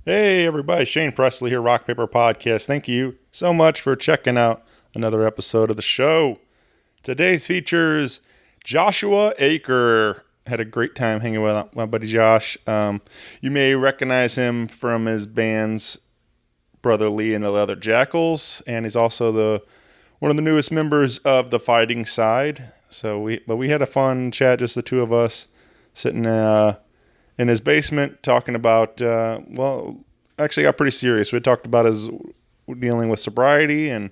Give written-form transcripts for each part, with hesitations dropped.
Hey everybody, Shane Presley here, Rock Paper Podcast. Thank you so much for checking out another episode of the show. Today's features Joshua Eaker. Had a great time hanging with my buddy Josh. You may recognize him from his bands Brother Lee and the Leather Jackals, and he's also one of the newest members of the Fighting Side. But we had a fun chat, just the two of us, sitting in his basement talking about, actually got pretty serious. We talked about his dealing with sobriety,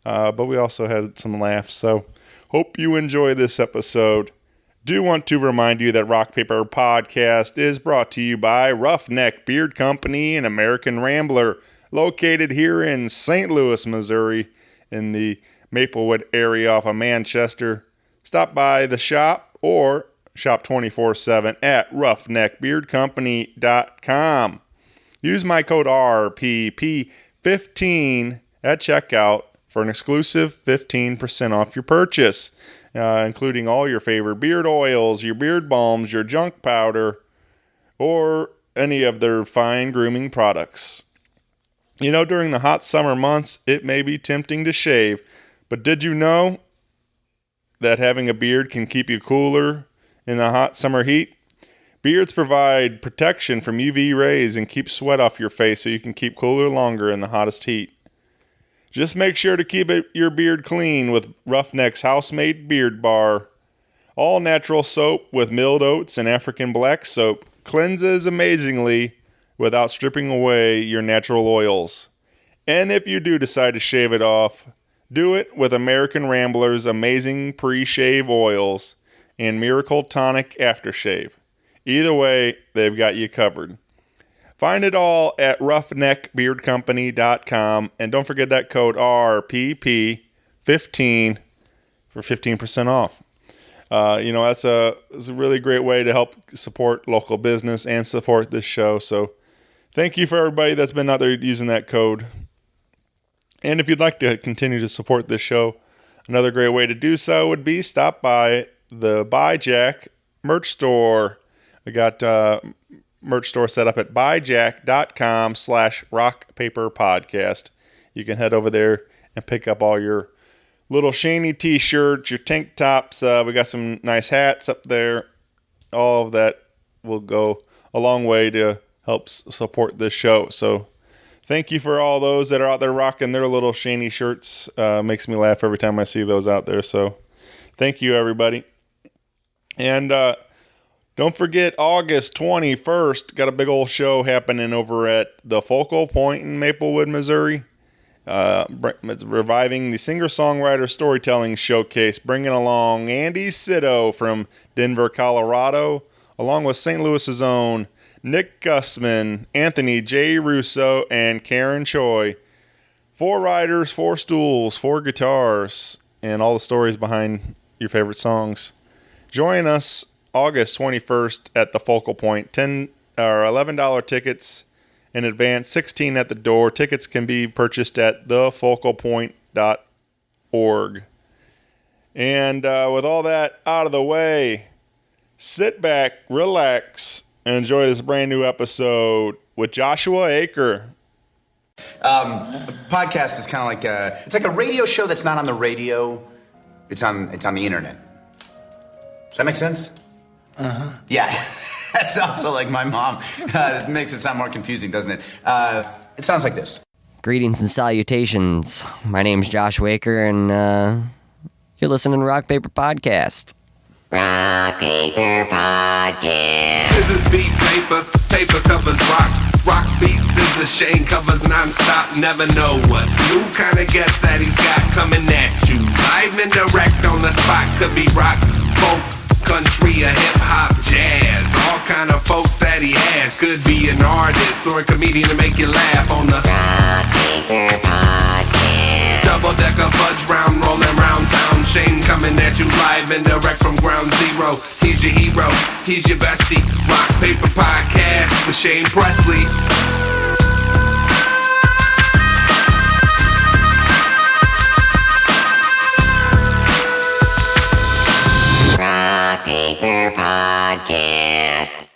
but we also had some laughs. So hope you enjoy this episode. Do want to remind you that Rock Paper Podcast is brought to you by Roughneck Beard Company and American Rambler, located here in St. Louis, Missouri, in the Maplewood area off of Manchester. Stop by the shop or shop 24/7 at roughneckbeardcompany.com. Use my code RPP15 at checkout for an exclusive 15% off your purchase, including all your favorite beard oils, your beard balms, your junk powder, or any of their fine grooming products. You know, during the hot summer months, it may be tempting to shave, but did you know that having a beard can keep you cooler in the hot summer heat? Beards provide protection from UV rays and keep sweat off your face so you can keep cooler longer in the hottest heat. Just make sure to keep your beard clean with Roughneck's house-made beard bar. All natural soap with milled oats and African black soap cleanses amazingly without stripping away your natural oils. And if you do decide to shave it off, do it with American Rambler's amazing pre-shave oils and Miracle Tonic Aftershave. Either way, they've got you covered. Find it all at roughneckbeardcompany.com, and don't forget that code RPP15 for 15% off. That's a really great way to help support local business and support this show. So thank you for everybody that's been out there using that code. And if you'd like to continue to support this show, another great way to do so would be stop by the Buy Jack merch store. We got merch store set up at buyjack.com/rockpaperpodcast. You can head over there and pick up all your little Shaney t-shirts, your tank tops. We got some nice hats up there. All of that will go a long way to help support this show. So thank you for all those that are out there rocking their little Shaney shirts. Makes me laugh every time I see those out there. So thank you, everybody. And don't forget, August 21st, got a big old show happening over at the Focal Point in Maplewood, Missouri. It's reviving the singer-songwriter storytelling showcase, bringing along Andy Sito from Denver, Colorado, along with St. Louis's own Nick Gussman, Anthony J. Russo, and Karen Choi. 4 riders, 4 stools, 4 guitars, and all the stories behind your favorite songs. Join us August 21st at the Focal Point. $11 tickets in advance, $16 at the door. Tickets can be purchased at thefocalpoint.org. And with all that out of the way, sit back, relax, and enjoy this brand new episode with Joshua Eaker. A podcast is kind of like it's like a radio show that's not on the radio. It's on the internet. Does that make sense? Uh-huh. Yeah. That's also like my mom. It makes it sound more confusing, doesn't it? It sounds like this. Greetings and salutations. My name's Josh Eaker, and you're listening to Rock Paper Podcast. Rock Paper Podcast. Scissors beat paper, paper covers rock. Rock beats scissors, Shane covers non-stop. Never know what new kind of guest that he's got coming at you. Live and direct on the spot. Could be rock, folk, country, or hip-hop, jazz. All kind of folks that he has. Could be an artist or a comedian to make you laugh on the Rock Paper Podcast. Double-decker fudge round, rolling round town. Shane coming at you live and direct from ground zero. He's your hero, he's your bestie. Rock Paper Podcast with Shane Presley. Rock Paper Podcast.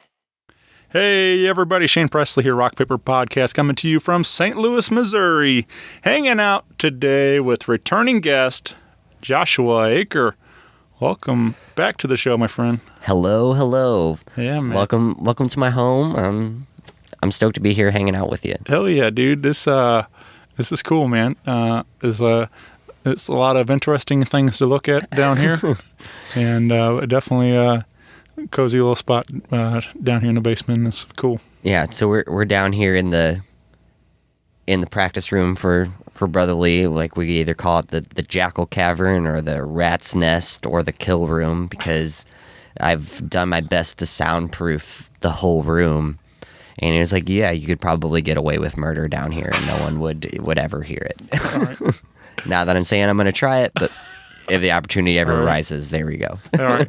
Hey, everybody. Shane Presley here, Rock Paper Podcast, coming to you from St. Louis, Missouri. Hanging out today with returning guest, Joshua Eaker. Welcome back to the show, my friend. Hello. Yeah, man. Welcome to my home. I'm stoked to be here hanging out with you. Hell yeah, dude. This is cool, man. It's a lot of interesting things to look at down here. And definitely a cozy little spot down here in the basement. It's cool. Yeah, so we're down here in the practice room for Brotherly. Like, we either call it the Jackal Cavern or the Rat's Nest or the Kill Room, because I've done my best to soundproof the whole room. And it was like, yeah, you could probably get away with murder down here and no one would ever hear it. All right. Not that I'm saying I'm going to try it, but if the opportunity ever arises, there we go. All right.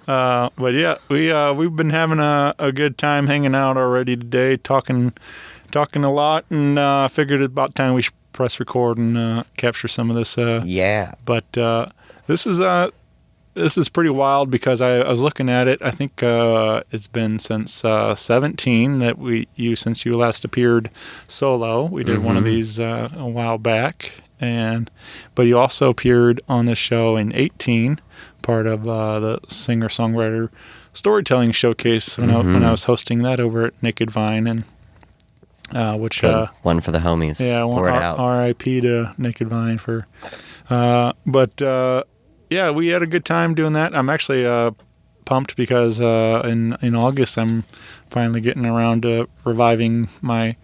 But yeah, we've been having a good time hanging out already today, talking a lot, and figured it's about time we should press record and capture some of this. Yeah. But this is pretty wild, because I was looking at it. I think it's been since 17 that since you last appeared solo. We did one of these a while back, but you also appeared on the show in 18, part of the singer-songwriter storytelling showcase when I was hosting that over at Naked Vine, and which one for the homies. Yeah, Pour it out. R.I.P. to Naked Vine for. Yeah, we had a good time doing that. I'm actually pumped because in August I'm finally getting around to reviving my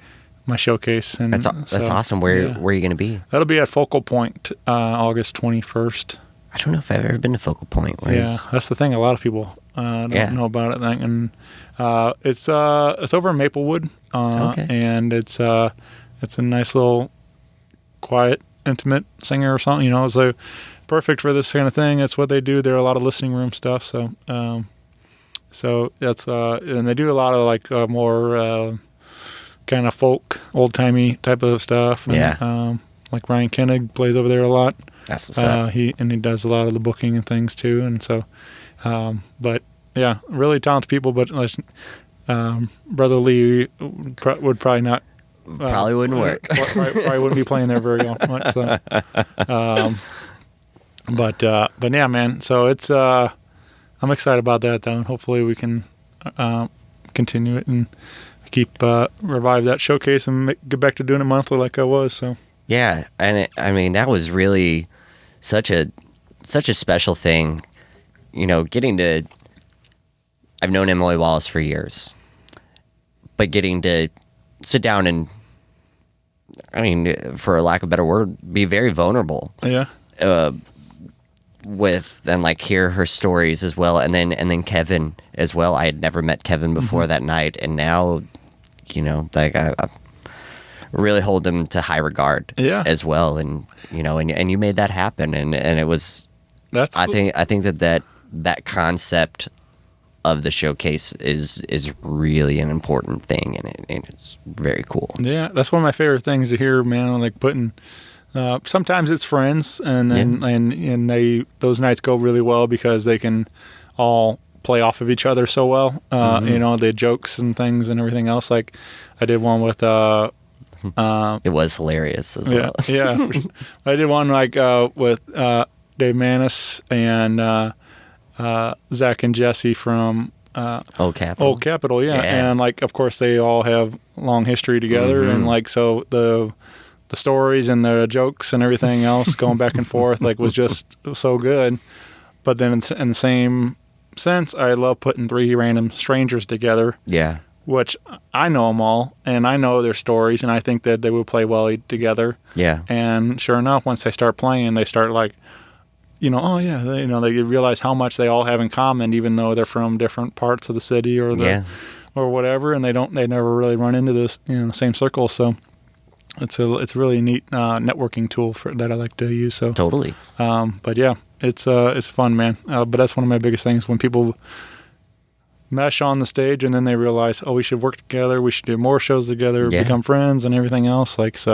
showcase. And That's awesome. Where are you going to be? That'll be at Focal Point, August 21st. I don't know if I've ever been to Focal Point. That's the thing. A lot of people don't know about it. And it's over in Maplewood, Okay. and it's a nice little quiet, intimate singer or something. It's perfect for this kind of thing. That's what they do. There are a lot of listening room stuff. So that's and they do a lot of like more kind of folk, old timey type of stuff. And, like Ryan Koenig plays over there a lot. That's what's up. He does a lot of the booking and things too. And so, but yeah, really talented people. But Brother Lee would probably not. Probably wouldn't work. Probably wouldn't be playing there very much. So. But yeah, man. So it's I'm excited about that though, and hopefully we can continue it and keep revive that showcase and get back to doing it monthly like I was. So yeah, and that was really such a special thing. Getting to. I've known Emily Wallace for years, but getting to sit down and, for lack of a better word, be very vulnerable. Yeah. And like hear her stories as well, and then Kevin as well. I had never met Kevin before that night, and now, like I really hold him to high regard. As well, and and you made that happen, and it was. I think that concept of the showcase is really an important thing, and it's very cool. Yeah, that's one of my favorite things to hear, man. Like putting. Sometimes it's friends, and then and those nights go really well because they can all play off of each other so well. The jokes and things and everything else. Like I did one with it was hilarious as well. Yeah. I did one like with Dave Maness and Zach and Jesse from Old Capitol. Yeah. And like of course they all have long history together, and like so the stories and the jokes and everything else going back and forth was just so good. But then in the same sense, I love putting three random strangers together. Yeah. Which I know them all, and I know their stories, and I think that they would play well together. Yeah. And sure enough, once they start playing, they start they realize how much they all have in common, even though they're from different parts of the city or whatever, and they never really run into this same circle. So it's a really neat networking tool that I like to use. So totally. But yeah, it's fun, man. But that's one of my biggest things when people mesh on the stage and then they realize, we should work together, we should do more shows together, become friends and everything else. It's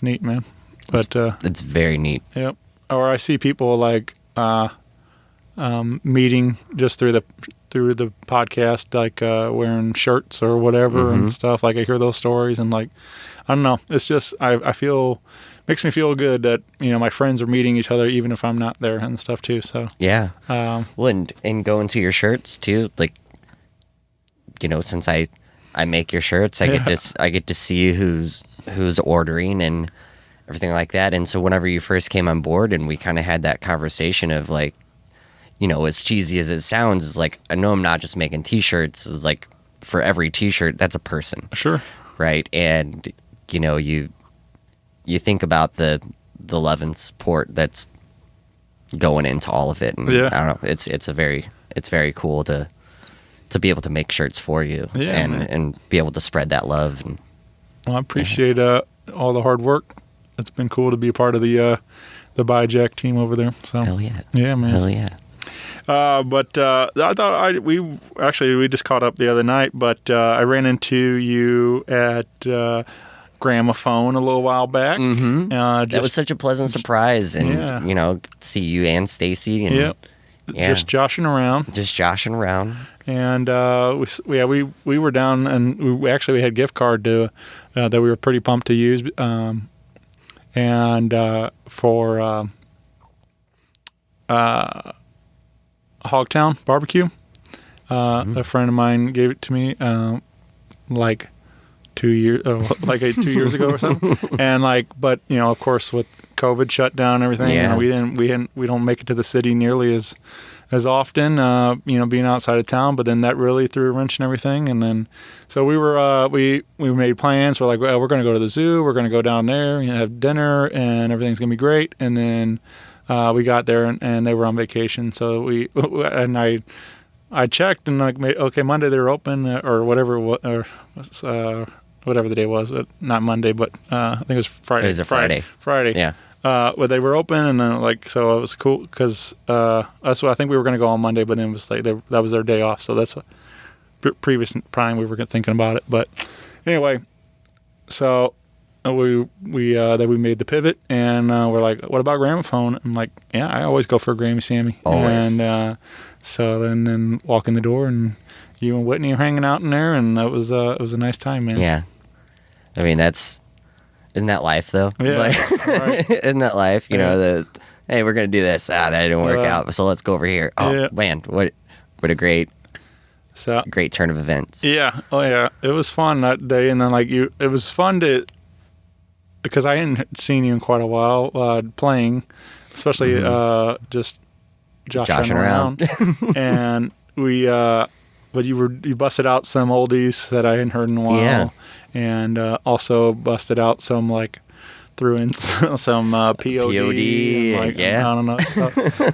neat, man. But it's very neat. Yep. Or I see people meeting just through through the podcast, like wearing shirts or whatever and stuff. Like I hear those stories and like, I don't know. It's just, I feel, makes me feel good that, you know, my friends are meeting each other even if I'm not there and stuff too. So yeah. Well, and going to your shirts too, like, you know, since I make your shirts, I get to see who's ordering and everything like that. And so whenever you first came on board and we kind of had that conversation of like, you know, as cheesy as it sounds, is like, I know I'm not just making t-shirts. It's like for every t-shirt, that's a person. Sure. Right. And, you know, you think about the love and support that's going into all of it. And I don't know, it's very cool to be able to make shirts for you and be able to spread that love. And well, I appreciate all the hard work. It's been cool to be a part of the BiJack team over there. So hell yeah. Yeah, man. Hell yeah. But I thought we just caught up the other night, but I ran into you at Gramophone a little while back. Mm-hmm. That was such a pleasant surprise, and you know, see you and Stacy, and just joshing around. And we were down, and we had gift card to that we were pretty pumped to use, and for Hogtown Barbecue. A friend of mine gave it to me like 2 years, 2 years ago or something. And but you know, of course, with COVID shut down and everything, you know, we don't make it to the city nearly as often. You know, being outside of town, but then that really threw a wrench and everything. And then so we were we made plans. We're like, well, we're going to go to the zoo. We're going to go down there and have dinner, and everything's going to be great. And then we got there and they were on vacation. So I checked and okay, Monday they were open or whatever, or whatever the day was, but not Monday, but I think it was Friday. It was a Friday. Yeah. But they were open and then so it was cool because that's what I think we were going to go on Monday, but then it was like that was their day off. So that's previous time we were thinking about it. But anyway, so we made the pivot and we're like, what about Gramophone? I'm like, yeah, I always go for a Grammy Sammy. Always. And so then walk in the door and you and Whitney are hanging out in there, and it was a nice time, man. Yeah. I mean, isn't that life though? Yeah. Right. Isn't that life? You know, hey, we're going to do this. That didn't work out. So let's go over here. Oh man, what a great turn of events. Yeah. Oh yeah. It was fun that day. And then it was fun because I hadn't seen you in quite a while playing, especially just joshing around. And but you busted out some oldies that I hadn't heard in a while, and also busted out some threw in some POD, and, I don't know.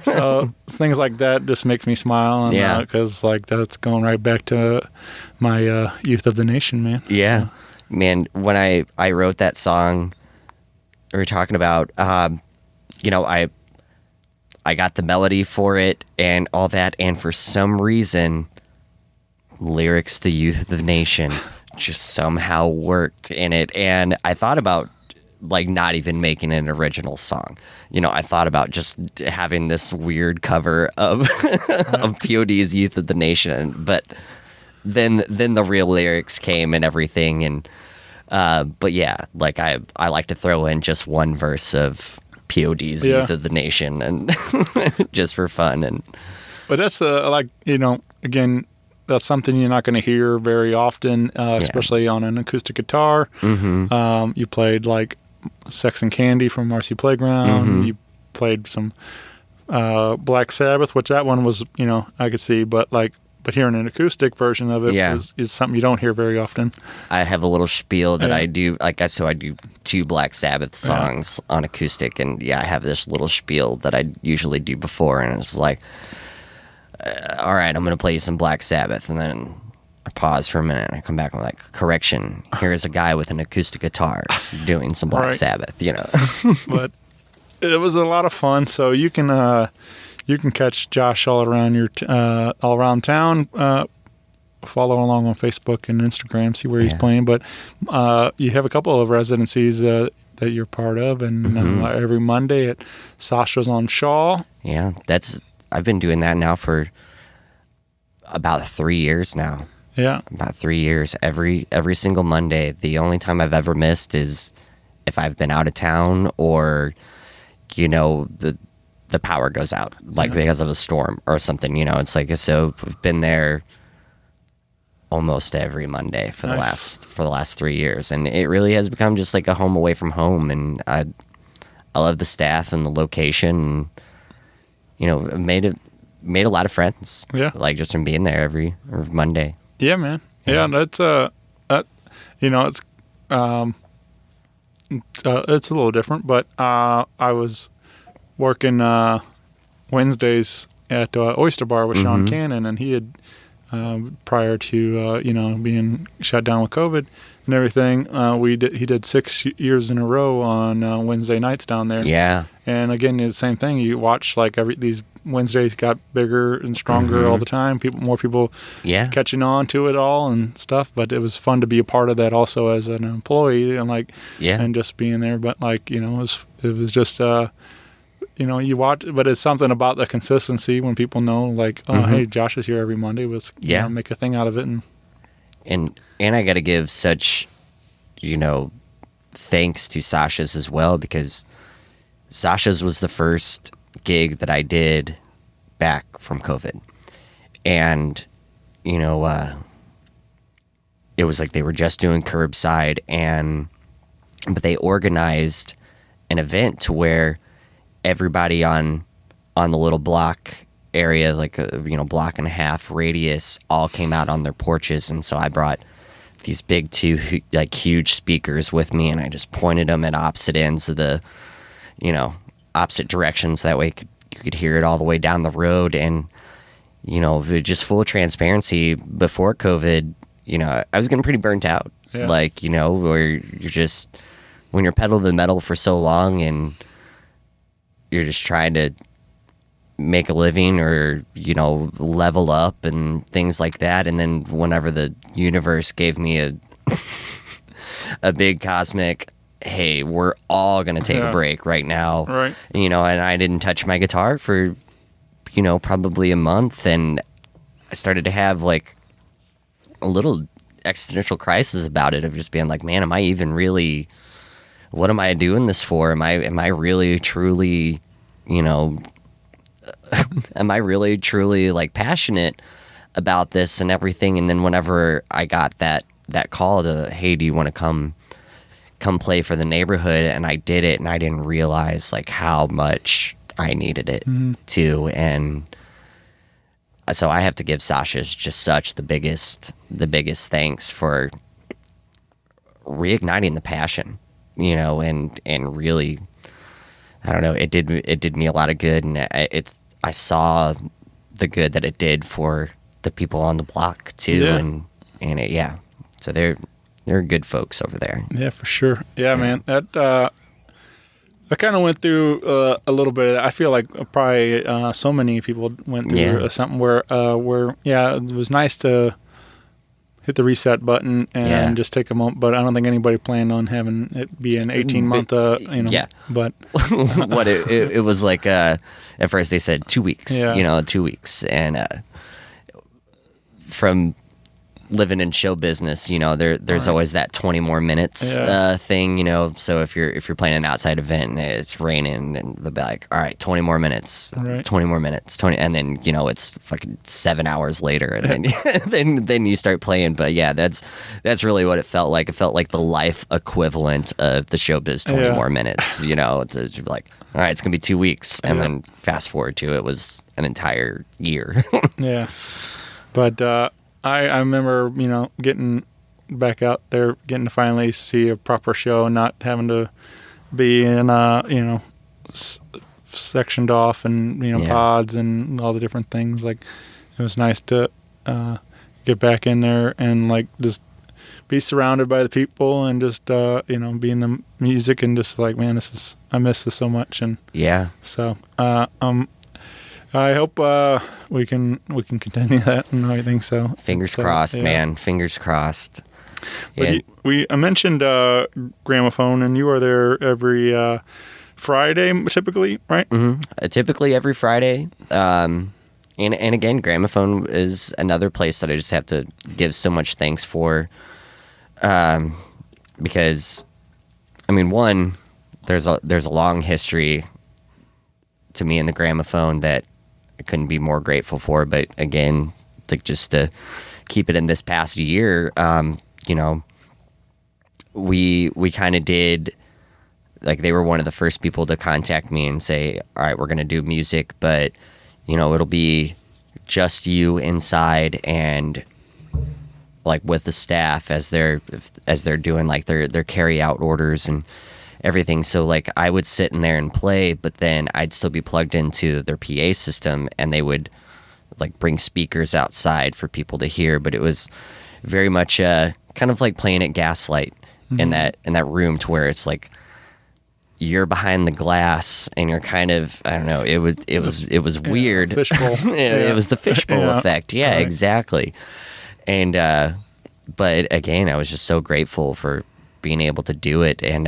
So things like that just makes me smile, because that's going right back to my youth of the nation, man. Yeah, so. Man. When I wrote that song, we were talking about, you know, I got the melody for it and all that, and for some reason, lyrics to Youth of the Nation just somehow worked in it. And I thought about not even making an original song. You know, I thought about just having this weird cover of of POD's Youth of the Nation. But then the real lyrics came and everything. And but yeah, I like to throw in just one verse of POD's Youth of the Nation, and just for fun. But that's you know, again, that's something you're not going to hear very often, especially on an acoustic guitar. Mm-hmm. You played Sex and Candy from Marcy Playground. Mm-hmm. You played some Black Sabbath, which that one was, you know, I could see, but hearing an acoustic version of it is something you don't hear very often. I have a little spiel that I do, so I do 2 Black Sabbath songs on acoustic, and I have this little spiel that I usually do before, and it's all right, I'm going to play you some Black Sabbath, and then I pause for a minute, and I come back and I'm like, correction, here's a guy with an acoustic guitar doing some Black Sabbath, you know. But it was a lot of fun, so you can catch Josh all around town. Follow along on Facebook and Instagram, see where he's playing. But you have a couple of residencies that you're part of, and every Monday at Sasha's on Shaw. Yeah, I've been doing that now for about 3 years now. Yeah. About 3 years. Every single Monday. The only time I've ever missed is if I've been out of town or, the power goes out, like because of a storm or something, it's like, so we've been there almost every Monday for the last 3 years. And it really has become just like a home away from home. And I love the staff and the location, and, made a lot of friends. Yeah. Like just from being there every Monday. Yeah, man. Yeah. That's, it's a little different, but, I was working, Wednesdays at, Oyster Bar with Sean Cannon, and he had, prior to, being shut down with COVID and everything, he did 6 years in a row on, Wednesday nights down there. Yeah. And again, it's the same thing. You watch like these Wednesdays got bigger and stronger all the time. More people catching on to it all and stuff. But it was fun to be a part of that also as an employee and and just being there. But it was just you watch. But it's something about the consistency when people know hey, Josh is here every Monday. Let's make a thing out of it. And I got to give such thanks to Sasha's as well, because Sasha's was the first gig that I did back from COVID. And, it was like they were just doing curbside, but they organized an event to where everybody on the little block area, like a block and a half radius, all came out on their porches. And so I brought these big huge speakers with me, and I just pointed them at opposite ends of the opposite directions. That way you could hear it all the way down the road. And, just full transparency, before COVID, I was getting pretty burnt out. Yeah. Where you're just, when you're pedal to the metal for so long and you're just trying to make a living or, level up and things like that. And then whenever the universe gave me a big cosmic, hey, we're all going to take a break right now. Right. And I didn't touch my guitar for, probably a month. And I started to have like a little existential crisis about it, of just being like, man, am I even really, what am I doing this for? Am I really truly, am I really truly like passionate about this and everything? And then whenever I got that call to, hey, do you want to come play for the neighborhood? And I did it, and I didn't realize like how much I needed it too. And so I have to give Sasha's just such the biggest thanks for reigniting the passion, and really, I don't know, it did me a lot of good. And I saw the good that it did for the people on the block too. Yeah. So they're good folks over there. Yeah, for sure. Yeah, man. That I kind of went through a little bit of that. I feel like probably so many people went through something where it was nice to hit the reset button and just take a moment. But I don't think anybody planned on having it be an 18-month, Yeah. But what it was like, at first they said 2 weeks, 2 weeks. And from living in show business, there's always that 20 more minutes thing, so if you're playing an outside event and it's raining, and they'll be like, all right, 20 more minutes, 20 more minutes, 20, and then it's fucking 7 hours later, and then then you start playing. But yeah, that's really what it felt like. It felt like the life equivalent of the showbiz 20 more minutes, to be like, all right, it's gonna be 2 weeks, and then fast forward to it was an entire year. Yeah, but I remember, getting back out there, getting to finally see a proper show, not having to be in, sectioned off and, pods and all the different things. Like, it was nice to get back in there and, like, just be surrounded by the people and just, be in the music and just like, man, I miss this so much. And so, I hope we can continue that and everything. So fingers crossed, man. Fingers crossed. But I mentioned Gramophone, and you are there every Friday, typically, right? Mm-hmm. Typically every Friday. And again, Gramophone is another place that I just have to give so much thanks for, because, I mean, one, there's a long history to me in the Gramophone that I couldn't be more grateful for. But again, just to keep it in this past year, you know, we kind of did, like, they were one of the first people to contact me and say, all right, we're going to do music, but, you know, it'll be just you inside and like with the staff as they're doing like their carry out orders and everything. So like I would sit in there and play, but then I'd still be plugged into their PA system, and they would like bring speakers outside for people to hear. But it was very much kind of like playing at Gaslight in that room, to where it's like you're behind the glass and you're kind of, I don't know, it was weird. Fishbowl. It was the fishbowl effect. Yeah, right. Exactly. And but again, I was just so grateful for being able to do it. And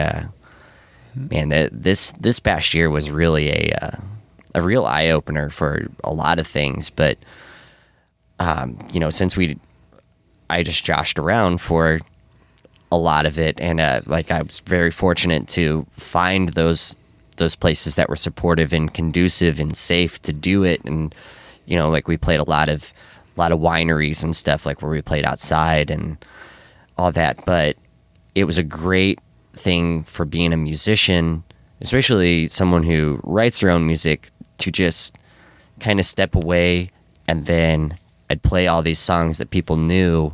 man, this past year was really a real eye opener for a lot of things. But you know, since I just joshed around for a lot of it, and like I was very fortunate to find those places that were supportive and conducive and safe to do it. And you know, like we played a lot of wineries and stuff, like where we played outside and all that. But it was a great thing for being a musician, especially someone who writes their own music, to just kind of step away, and then I'd play all these songs that people knew.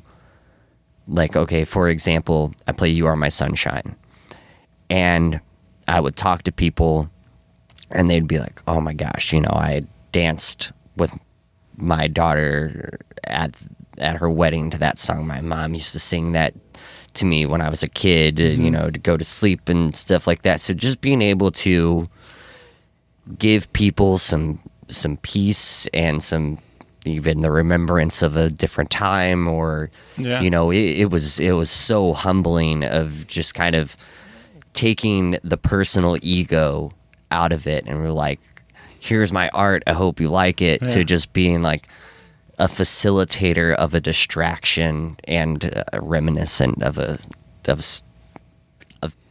Like, okay, for example, I play You Are My Sunshine, and I would talk to people and they'd be like, oh my gosh, you know, I danced with my daughter at her wedding to that song. My mom used to sing that to me when I was a kid, you know, to go to sleep and stuff like that. So just being able to give people some peace and some, even the remembrance of a different time, or you know, it was so humbling of just kind of taking the personal ego out of it, and we're like, here's my art, I hope you like it, to just being like a facilitator of a distraction and reminiscent of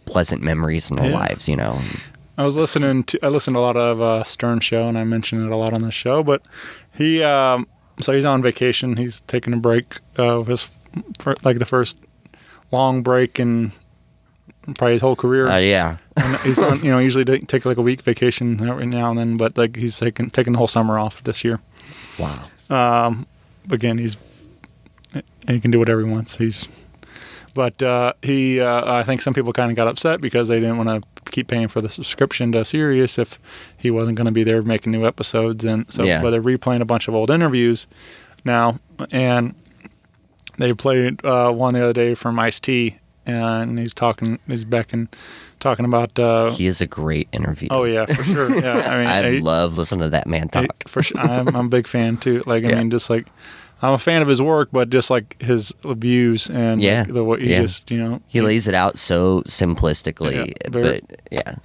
pleasant memories in their lives, you know. I listened to a lot of Stern Show, and I mentioned it a lot on the show, but he so he's on vacation. He's taking a break of like the first long break in probably his whole career. Yeah. And he's on, you know, usually take like a week vacation every now and then, but like he's taking the whole summer off this year. Wow. Again, he can do whatever he wants. But I think some people kind of got upset because they didn't want to keep paying for the subscription to Sirius if he wasn't going to be there making new episodes. And so but they're replaying a bunch of old interviews now. And they played one the other day from Ice-T, and he's back and talking about... he is a great interview. Oh, yeah, for sure. Yeah, I mean, I love listening to that man talk. For sure. I'm a big fan, too. Like, I mean, just like... I'm a fan of his work, but just like his views and like the way he just, you know... He lays it out so simplistically, but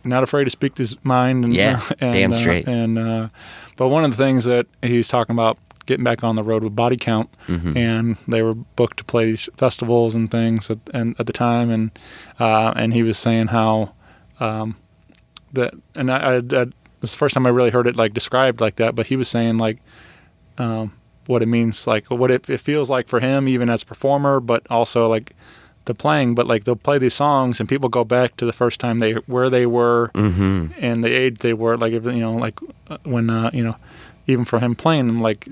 not afraid to speak his mind. And, and damn straight. But one of the things that he's talking about, getting back on the road with Body Count, and they were booked to play these festivals and things at the time, and he was saying how that, and I this is the first time I really heard it like described like that, but he was saying like what it means, like what it feels like for him, even as a performer, but also like the playing. But like they'll play these songs, and people go back to the first time where they were and the age they were, like, if, you know, like when you know, even for him playing them, like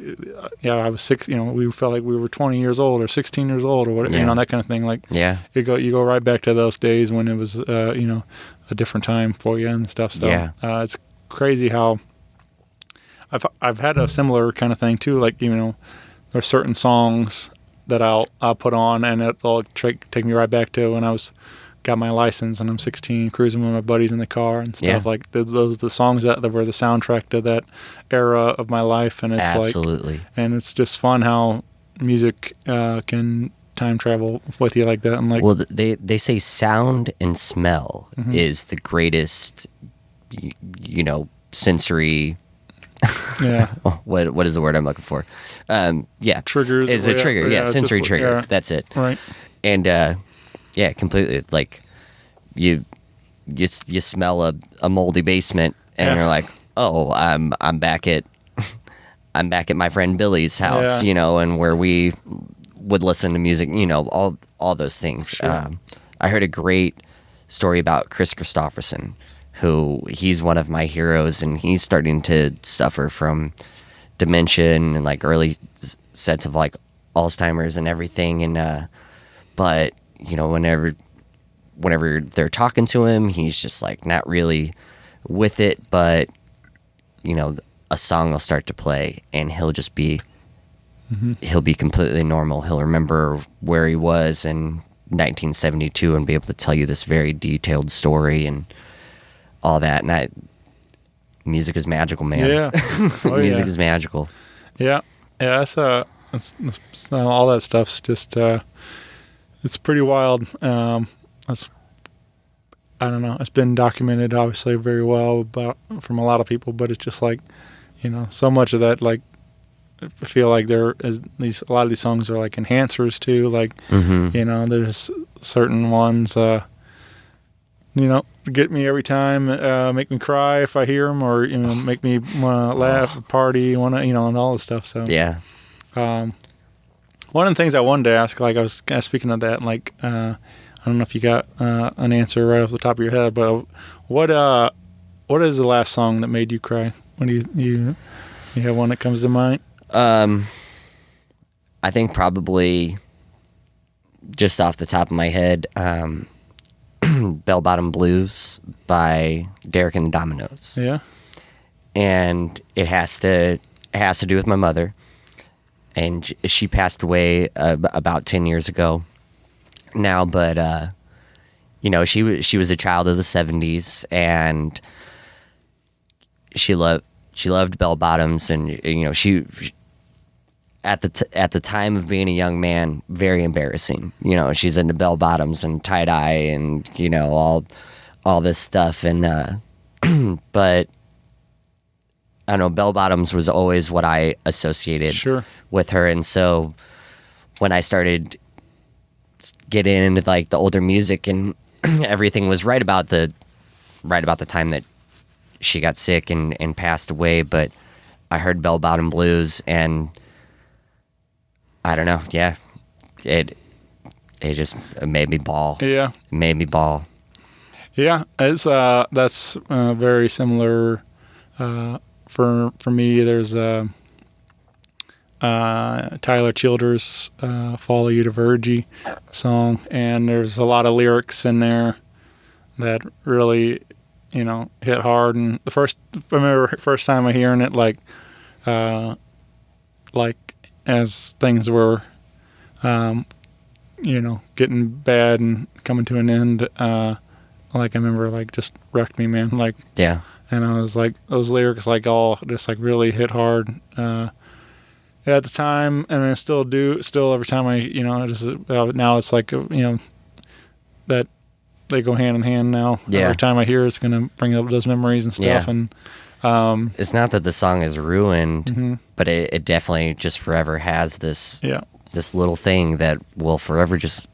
I was 6, you know, we felt like we were 20 years old or 16 years old or whatever, you know, that kind of thing. Like you go right back to those days when it was you know, a different time for you and stuff. So it's crazy how I've had a similar kind of thing too. Like, you know, there's certain songs that I'll put on, and it'll take me right back to when I got my license and I'm 16, cruising with my buddies in the car and stuff. Like those are the songs that were the soundtrack to that era of my life. And it's absolutely, and it's just fun how music can time travel with you like that. And like, well, they say sound and smell is the greatest, you know, sensory Yeah. What is the word I'm looking for? Yeah. Triggers. Is a trigger. Yeah. Sensory just, trigger. yeah. That's it. Right. And yeah, completely. Like you smell a moldy basement, and you're like, oh, I'm back at my friend Billy's house, and where we would listen to music, all those things. Sure. I heard a great story about Chris Christopherson, who he's one of my heroes, and he's starting to suffer from dementia and like early sets of like Alzheimer's and everything. And but whenever they're talking to him, he's just like not really with it. But a song will start to play, and he'll just be he'll be completely normal. He'll remember where he was in 1972 and be able to tell you this very detailed story and all that. And music is magical, man. Yeah. Oh, Music is magical. Yeah. Yeah. That's all that stuff's just, it's pretty wild. That's, I don't know. It's been documented obviously very well from a lot of people, but it's just like, so much of that, like, I feel like a lot of these songs are like enhancers too. Like, there's certain ones, get me every time, make me cry if I hear them, or make me want to laugh, party, and all this stuff. So yeah. One of the things I wanted to ask, like I was kind of speaking of that, like I don't know if you got an answer right off the top of your head, but what is the last song that made you cry? When you have one that comes to mind? I think probably just off the top of my head, Bell Bottom Blues by Derek and the Dominoes. Yeah. And it has to do with my mother. And she passed away about 10 years ago now, but she was a child of the 70s, and she loved bell bottoms, and she at the time of being a young man, very embarrassing. She's into bell bottoms and tie dye and all this stuff, and but I don't know, bell bottoms was always what I associated with her, and so when I started getting into like the older music and everything was right about the time that she got sick and passed away, but I heard Bell Bottom Blues, and I don't know, yeah, it just made me bawl. Yeah. It made me bawl. Yeah, it's that's very similar for me. There's Tyler Childers' Follow You to Virgie song, and there's a lot of lyrics in there that really hit hard. And I remember first time I hearing it, like as things were getting bad and coming to an end, I remember like just wrecked me, man. Like, yeah. And I was like, those lyrics like all just like really hit hard at the time, and I still do. Still every time I now it's like that they go hand in hand now. Yeah. Every time I hear it's gonna bring up those memories and stuff. Yeah. And it's not that the song is ruined, mm-hmm. but it definitely just forever has this little thing that will forever just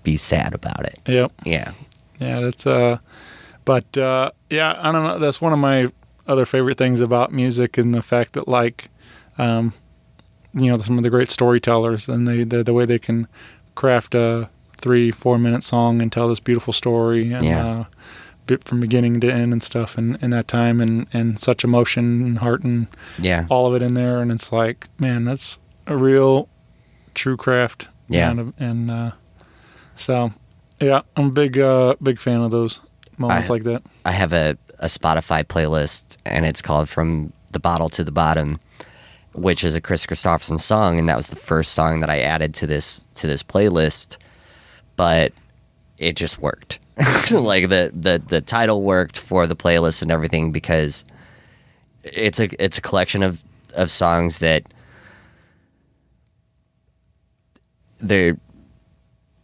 be sad about it. Yep. Yeah. Yeah, that's but yeah, I don't know. That's one of my other favorite things about music, and the fact that like, some of the great storytellers, and the way they can craft a 3-4 minute song and tell this beautiful story, and from beginning to end and stuff, and that time, and such emotion and heart and all of it in there, and it's like, man, that's a real true craft. Yeah. And so. Yeah, I'm a big fan of those moments like that. I have a Spotify playlist, and it's called From the Bottle to the Bottom, which is a Chris Christopherson song, and that was the first song that I added to this playlist. But it just worked. Like the title worked for the playlist and everything, because it's a collection of songs that they're,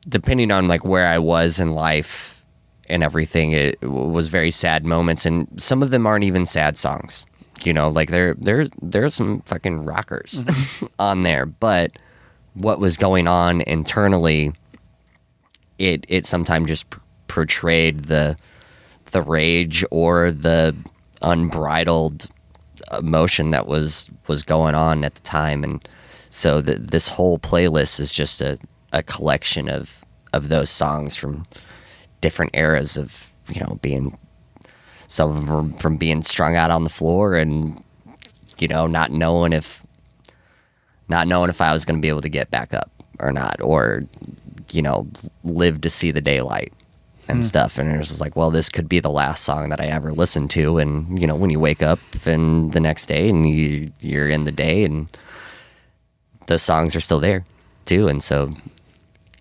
depending on like where I was in life and everything, it was very sad moments, and some of them aren't even sad songs. You know, like there's some fucking rockers on there, but what was going on internally, it sometimes just portrayed the rage or the unbridled emotion that was going on at the time. And so this whole playlist is just a collection of those songs from different eras of, you know, being, some of them from being strung out on the floor and, you know, not knowing if I was going to be able to get back up or not, or, you know, live to see the daylight and stuff. And it was just like, well, this could be the last song that I ever listened to. And, you know, when you wake up and the next day and you're in the day and those songs are still there too. And so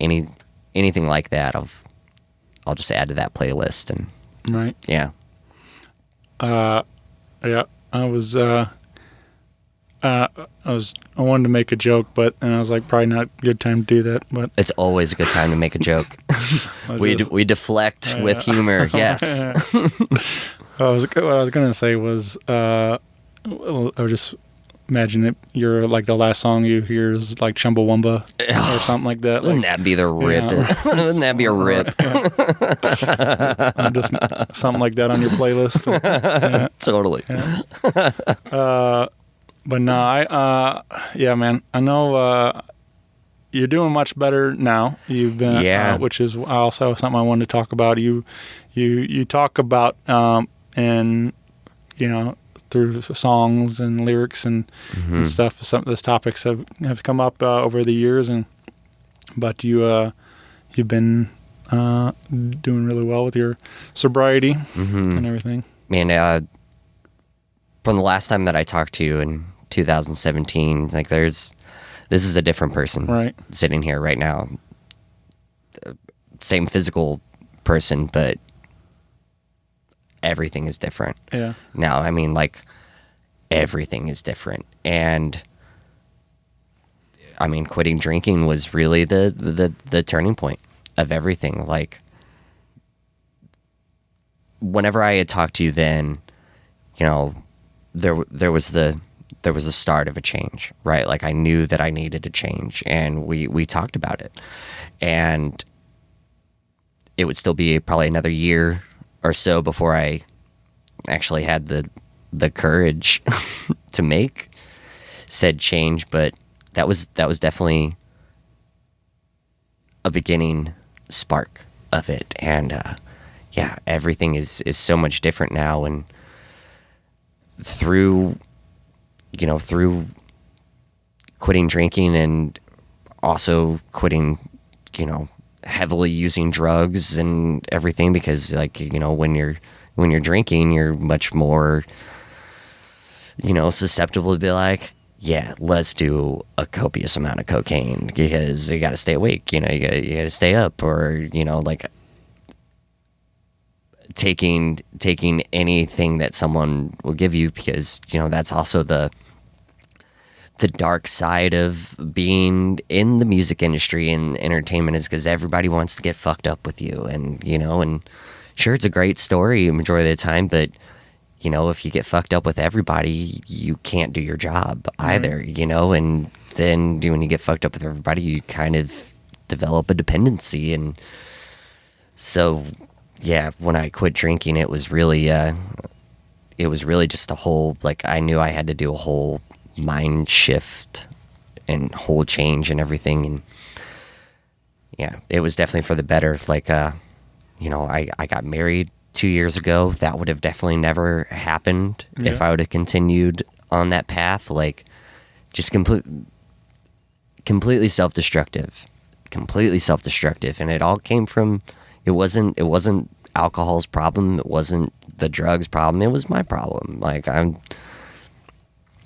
anything like that, I'll just add to that playlist. And right. Yeah. Yeah, I wanted to make a joke, and I was like, probably not a good time to do that. But it's always a good time to make a joke. we deflect with humor. Yes. What I was gonna say was, I would just imagine that you're like the last song you hear is like Chumbawamba or something like that. Wouldn't that be the rip? Wouldn't that be a rip? Just something like that on your playlist. Totally. Yeah. But no, yeah, man. I know you're doing much better now. You've been, which is also something I wanted to talk about. You talk about, and you know, through songs and lyrics and stuff. Some of those topics have come up over the years, but you've been doing really well with your sobriety and everything. Man, from the last time that I talked to you in 2017, like this is a different person, right, sitting here right now. Same physical person, but everything is different. Yeah. Now, I mean, like, everything is different. And I mean, quitting drinking was really the turning point of everything. Like, whenever I had talked to you then, you know, there was the start of a change, right? Like, I knew that I needed to change, and we talked about it. And it would still be probably another year or so before I actually had the courage to make said change, but that was definitely a beginning spark of it. And yeah, everything is so much different now. And through quitting drinking and also quitting, you know, heavily using drugs and everything, because, like, you know, when you're drinking, you're much more, you know, susceptible to be like, yeah, let's do a copious amount of cocaine because you got to stay awake, you know, you got to stay up, or, you know, like taking anything that someone will give you, because, you know, that's also the dark side of being in the music industry and entertainment, is because everybody wants to get fucked up with you. And, you know, and sure, it's a great story majority of the time, but, you know, if you get fucked up with everybody, you can't do your job either, you know. And then when you get fucked up with everybody, you kind of develop a dependency. And so, yeah, when I quit drinking, it was really just a whole, like, I knew I had to do a whole mind shift and whole change and everything. And yeah, it was definitely for the better. Like, you know, I got married 2 years ago. That would have definitely never happened if I would have continued on that path. Like, just completely self-destructive. And it all came from, it wasn't alcohol's problem. It wasn't the drugs problem. It was my problem. Like, I'm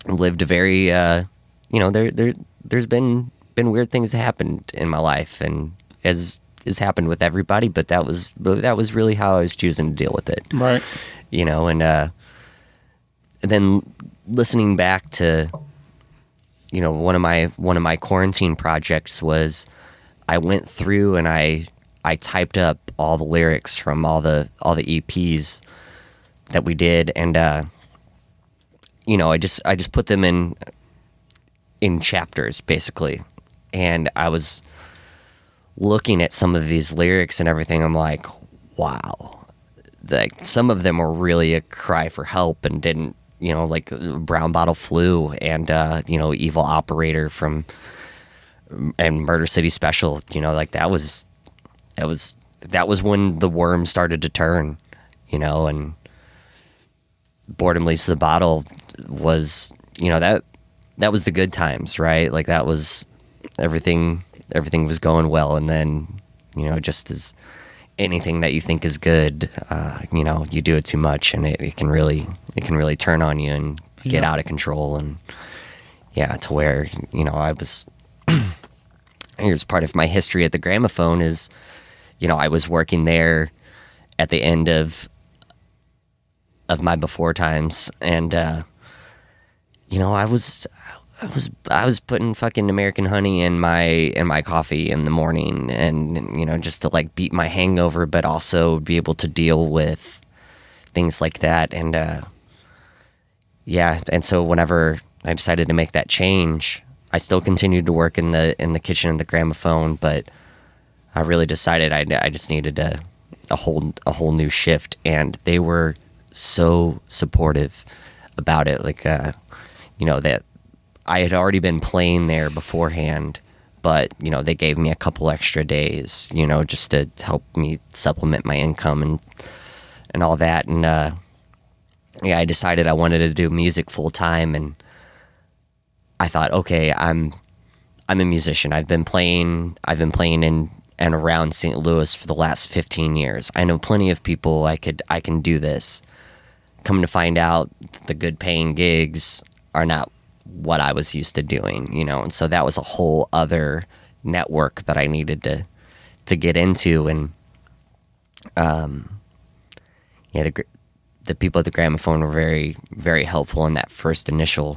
lived a very, you know, there's been weird things that happened in my life, and as has happened with everybody, but that was really how I was choosing to deal with it. Right. You know, and then listening back to, you know, one of my quarantine projects was, I went through and I typed up all the lyrics from all the EPs that we did, and I just put them in chapters basically, and I was looking at some of these lyrics and everything. I'm like, wow, like some of them were really a cry for help and didn't, like Brown Bottle Flu and Evil Operator and Murder City Special. Like that was when the worm started to turn, and Boredom Leads to the Bottle was, that was the good times, right? Like that was everything was going well. And then, just as anything that you think is good, you do it too much and it can really turn on you and get out of control. And to where, I was, here's part of my history at the Gramophone is, I was working there at the end of my before times, and I was putting fucking American honey in my coffee in the morning, and just to like beat my hangover, but also be able to deal with things like that. And and so whenever I decided to make that change, I still continued to work in the kitchen of the Gramophone, but I really decided I just needed a whole new shift, and they were so supportive about it. Like that I had already been playing there beforehand, but they gave me a couple extra days, just to help me supplement my income and all that. And I decided I wanted to do music full time, and I thought, okay, I'm a musician. I've been playing in and around St. Louis for the last 15 years. I know plenty of people I can do this. Come to find out, the good paying gigs are not what I was used to doing, and so that was a whole other network that I needed to get into. And the people at the Gramophone were very, very helpful in that first initial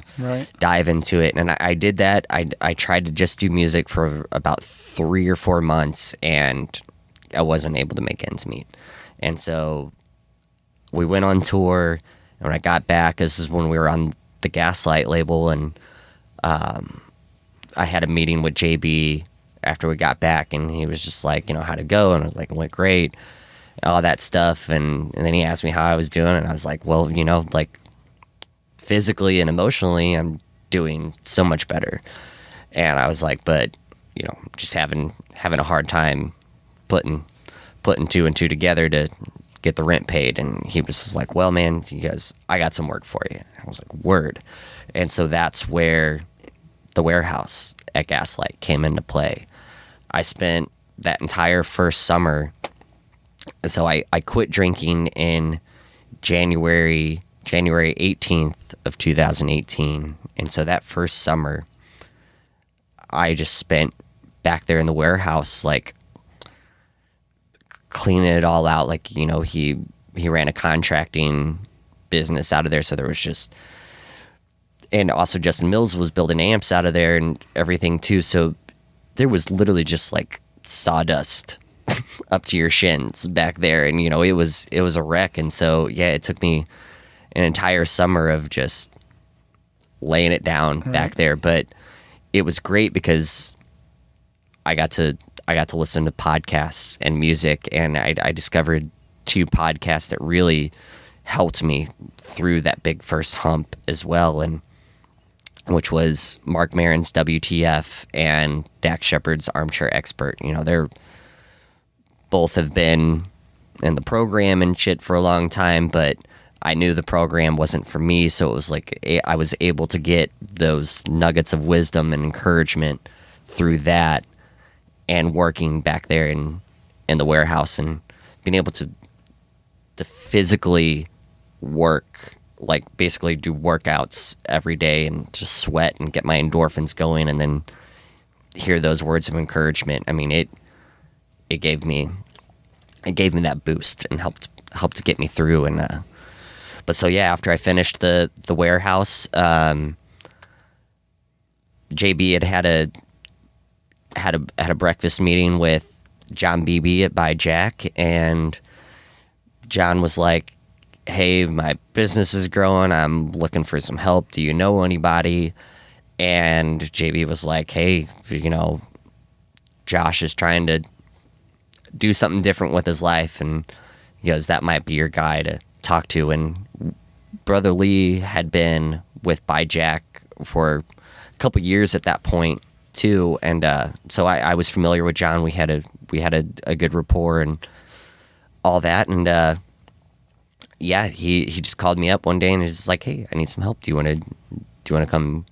dive into it. And I did that. I tried to just do music for about 3 or 4 months, and I wasn't able to make ends meet. And so we went on tour, and when I got back, this is when we were on the Gaslight label, and I had a meeting with JB after we got back, and he was just like, how'd it go? And I was like, it went great, all that stuff. And then he asked me how I was doing, and I was like, well, like physically and emotionally, I'm doing so much better. And I was like, but just having a hard time putting 2 and 2 together to get the rent paid. And he was just like, well, man, I got some work for you. I was like, word. And so that's where the warehouse at Gaslight came into play. I spent that entire first summer. So I quit drinking in January 18th of 2018. And so that first summer, I just spent back there in the warehouse, like cleaning it all out. Like, he ran a contracting business out of there. So there was just, and also Justin Mills was building amps out of there and everything too. So there was literally just like sawdust up to your shins back there. And, it was a wreck. And so, it took me an entire summer of just laying it down back there. But it was great because I got to listen to podcasts and music, and I discovered 2 podcasts that really helped me through that big first hump as well, and which was Mark Maron's WTF and Dax Shepard's Armchair Expert. They're both have been in the program and shit for a long time, but I knew the program wasn't for me, so it was like I was able to get those nuggets of wisdom and encouragement through that, and working back there in the warehouse and being able to physically work, like basically do workouts every day and just sweat and get my endorphins going, and then hear those words of encouragement. I mean, it gave me that boost and helped to get me through. And but so after I finished the warehouse, JB had a breakfast meeting with John Beebe at By Jack, and John was like, hey, my business is growing. I'm looking for some help. Do you know anybody? And JB was like, hey, Josh is trying to do something different with his life. And he goes, that might be your guy to talk to. And Brother Lee had been with By Jack for a couple years at that point too. And so I was familiar with John. We had a good rapport and all that. And he just called me up one day and he's just like, hey, I need some help. Do you want to come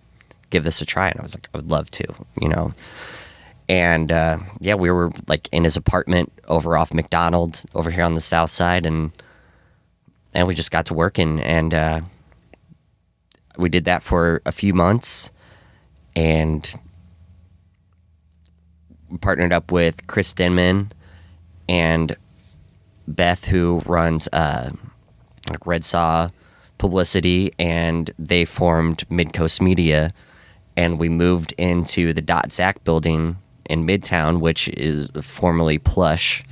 give this a try? And I was like, I would love to, And we were like in his apartment over off McDonald over here on the south side, and we just got to working, and we did that for a few months, and partnered up with Chris Denman and Beth, who runs like Red Saw Publicity, and they formed Midcoast Media, and we moved into the Zach building in Midtown, which is formerly Plush.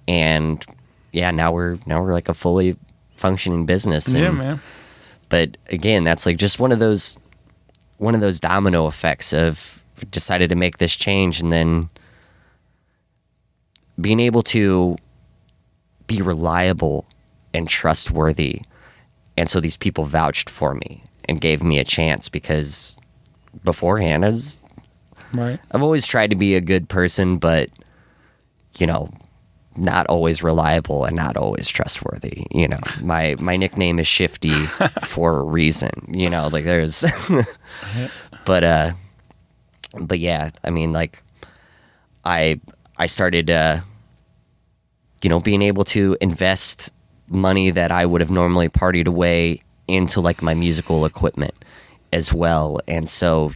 And now we're like a fully functioning business. And, yeah, man. But again, that's like just one of those domino effects of decided to make this change, and then being able to be reliable and trustworthy. And so these people vouched for me and gave me a chance, because beforehand I've always tried to be a good person, but not always reliable and not always trustworthy. My nickname is Shifty for a reason. Like there's, but yeah, I mean, like I started, being able to invest money that I would have normally partied away into like my musical equipment as well. And so,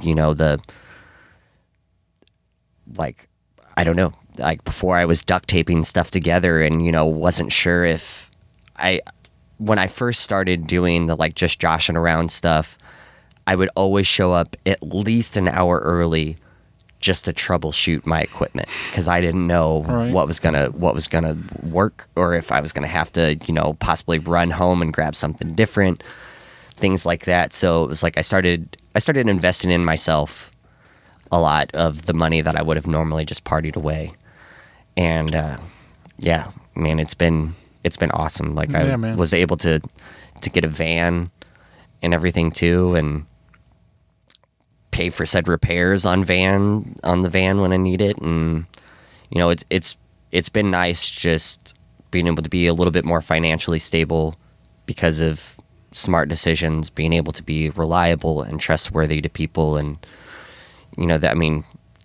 I don't know, like before I was duct taping stuff together and, wasn't sure if when I first started doing the like just joshing around stuff, I would always show up at least an hour early just to troubleshoot my equipment, because I didn't know what was gonna work, or if I was gonna have to, possibly run home and grab something different, things like that. So it was like I started investing in myself a lot of the money that I would have normally just partied away. And man, it's been awesome. Like I was able to get a van and everything too, and pay for said repairs on the van when I need it. And it's been nice just being able to be a little bit more financially stable because of smart decisions, being able to be reliable and trustworthy to people. And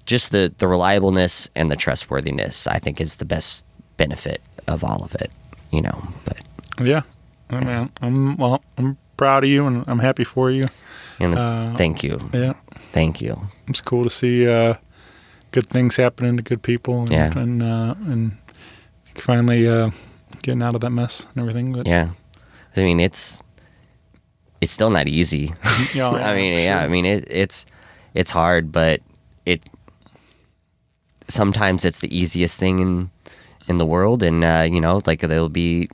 just the reliableness and the trustworthiness, I think, is the best benefit of all of it, but yeah, I mean, I'm proud of you and I'm happy for you. And thank you. Yeah. Thank you. It's cool to see good things happening to good people, and finally getting out of that mess and everything. But, yeah. I mean, it's still not easy. I mean, it's hard, but sometimes it's the easiest thing in the world, and like there'll be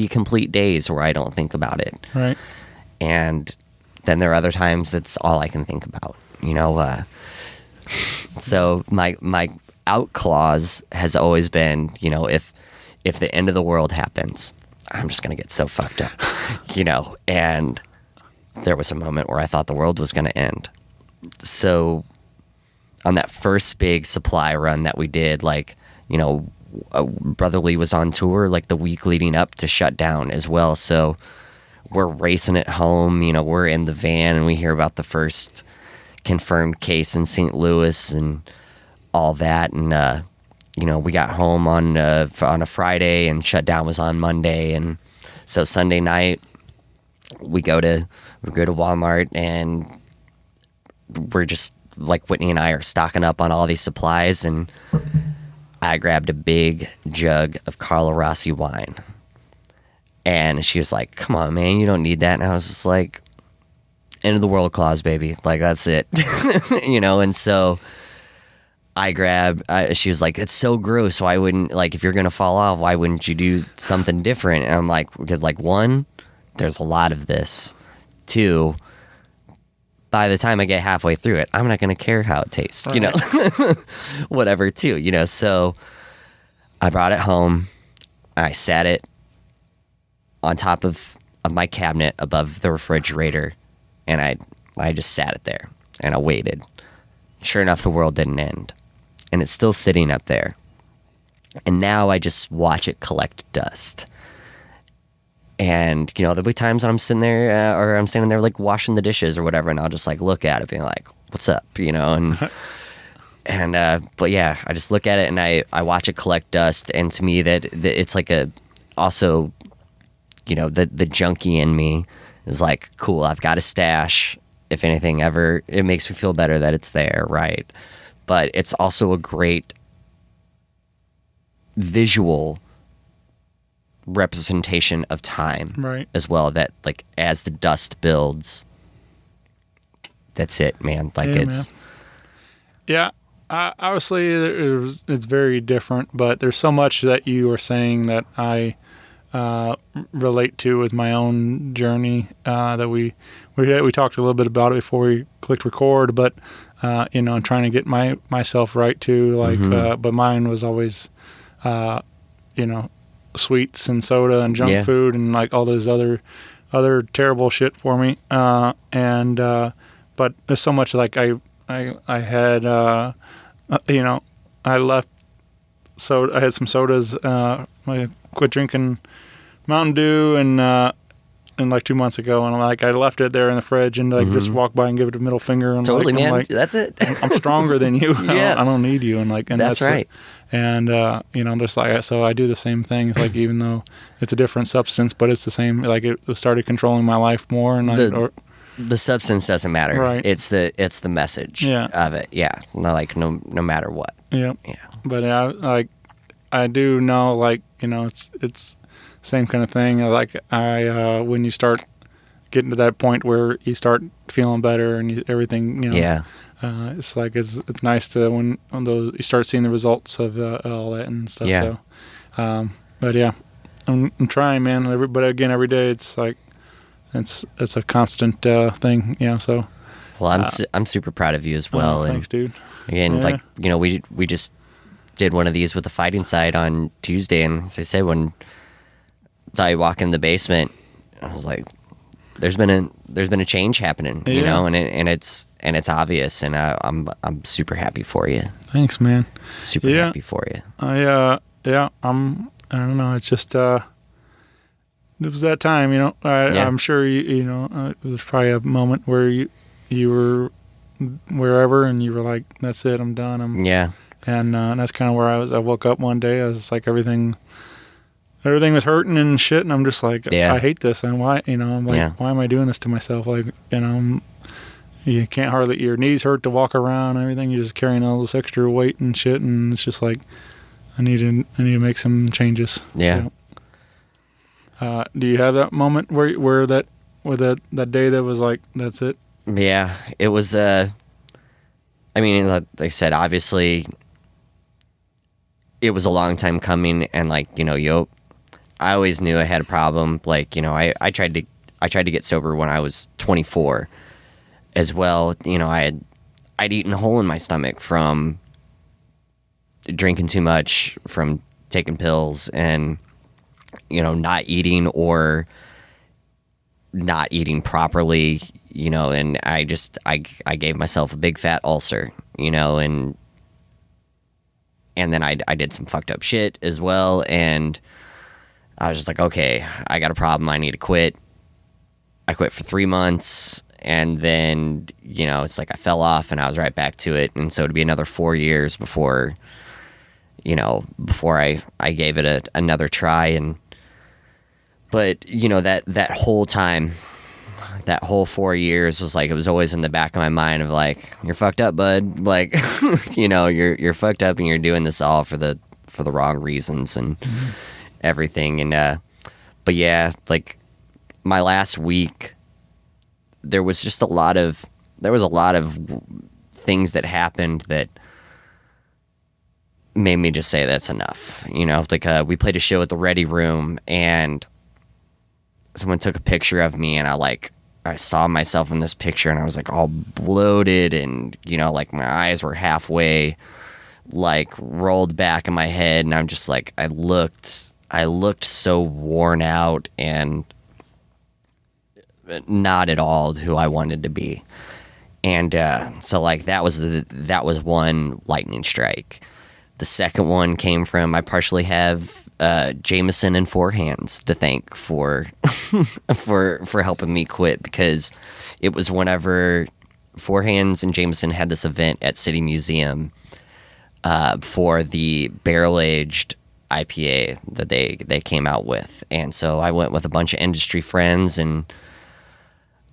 complete days where I don't think about it. Right. And then there are other times that's all I can think about, so my out clause has always been, if the end of the world happens, I'm just going to get so fucked up, and there was a moment where I thought the world was going to end. So on that first big supply run that we did, like, Brother Lee was on tour like the week leading up to shut down as well. So we're racing it home, we're in the van and we hear about the first confirmed case in St. Louis and all that. And, we got home on a Friday and shutdown was on Monday. And so Sunday night we go to Walmart and we're just like, Whitney and I are stocking up on all these supplies, and I grabbed a big jug of Carlo Rossi wine. And she was like, come on, man, you don't need that. And I was just like, end of the world clause, baby. Like, that's it. And so she was like, it's so gross. Why wouldn't, like, if you're going to fall off, why wouldn't you do something different? And I'm like, because, like, one, there's a lot of this. Two, by the time I get halfway through it, I'm not going to care how it tastes, right. you know, whatever, too, you know. So I brought it home. I sat it on top of my cabinet above the refrigerator, and I just sat it there, and I waited. Sure enough, the world didn't end, and it's still sitting up there. And now I just watch it collect dust. And, you know, there'll be times when I'm sitting there, or I'm standing there, like, washing the dishes or whatever, and I'll just, like, look at it being like, what's up, you know? But yeah, I just look at it, and I watch it collect dust, and to me, that it's like also, you know, the junkie in me is like, cool, I've got a stash. If anything ever, it makes me feel better that it's there, right? But it's also a great visual representation of time, right, as well, that, like, as the dust builds, that's it, man. Like, yeah, it's... Man. Yeah, obviously, it's very different, but there's so much that you are saying that I relate to with my own journey that we talked a little bit about it before we clicked record, but you know, trying to get myself right too, like but mine was always you know, sweets and soda and junk food and like all those other terrible shit for me, and but there's so much, like I had you know, I left soda, I had some sodas, I quit drinking Mountain Dew and like 2 months ago, and like I left it there in the fridge and like just walk by and give it a middle finger and totally, like, man, like, that's it. I'm stronger than you. Yeah. I don't need you, and like, and that's right. And you know, just like, so I do the same things, like, even though it's a different substance, but it's the same. Like, it started controlling my life more, and the substance doesn't matter. Right. It's the message of it. Yeah. No matter what. Yeah. Yeah. But like, I do know, like, you know, it's same kind of thing. Like, when you start getting to that point where you start feeling better and everything, you know. Yeah. It's like it's nice to when those you start seeing the results of all that and stuff. Yeah. So, but yeah, I'm trying, man. But again, every day it's like it's a constant thing, you know. So, well, I'm super proud of you as well. Thanks, dude. Again, like, you know, we just did one of these with the Fighting Side on Tuesday, and as I said, when I walk in the basement, I was like, there's been a change happening, you know, and it's obvious, and I'm super happy for you. Thanks, man. Super happy for you. I don't know. It's just it was that time, you know. I'm sure you know, it was probably a moment where you were wherever and you were like, that's it, I'm done. And that's kind of where I was. I woke up one day, I was like, everything was hurting and shit, and I'm just like, I hate this, and why, you know, I'm like, why am I doing this to myself? Like, you know, you can't hardly, your knees hurt to walk around and everything, you're just carrying all this extra weight and shit, and it's just like, I need to make some changes. Yeah. You know? Do you have that moment where that day that was like, that's it? Yeah, it was, I mean, like I said, obviously it was a long time coming, and like, you know, I always knew I had a problem. Like, you know, I tried to get sober when I was 24 as well. You know, I'd eaten a hole in my stomach from drinking too much, from taking pills, and, you know, not eating or not eating properly, you know, and I gave myself a big fat ulcer, you know, and then I did some fucked up shit as well, and I was just like, okay, I got a problem, I need to quit. I quit for 3 months, and then, you know, it's like I fell off and I was right back to it, and so it'd be another 4 years before I gave it another try. But, you know, that whole time, that whole 4 years was like, it was always in the back of my mind of like, you're fucked up, bud. Like, you know, you're fucked up and you're doing this all for the wrong reasons and everything. And, but yeah, like my last week, there was a lot of things that happened that made me just say that's enough. You know, like we played a show at the Ready Room, and someone took a picture of me, and I saw myself in this picture, and I was like all bloated, and you know, like my eyes were halfway like rolled back in my head, and I'm just like, I looked so worn out and not at all who I wanted to be. And so like that was one lightning strike. The second one came from, I partially have Jameson and Four Hands to thank for for helping me quit, because it was whenever Four Hands and Jameson had this event at City Museum for the barrel-aged IPA that they came out with. And so I went with a bunch of industry friends, and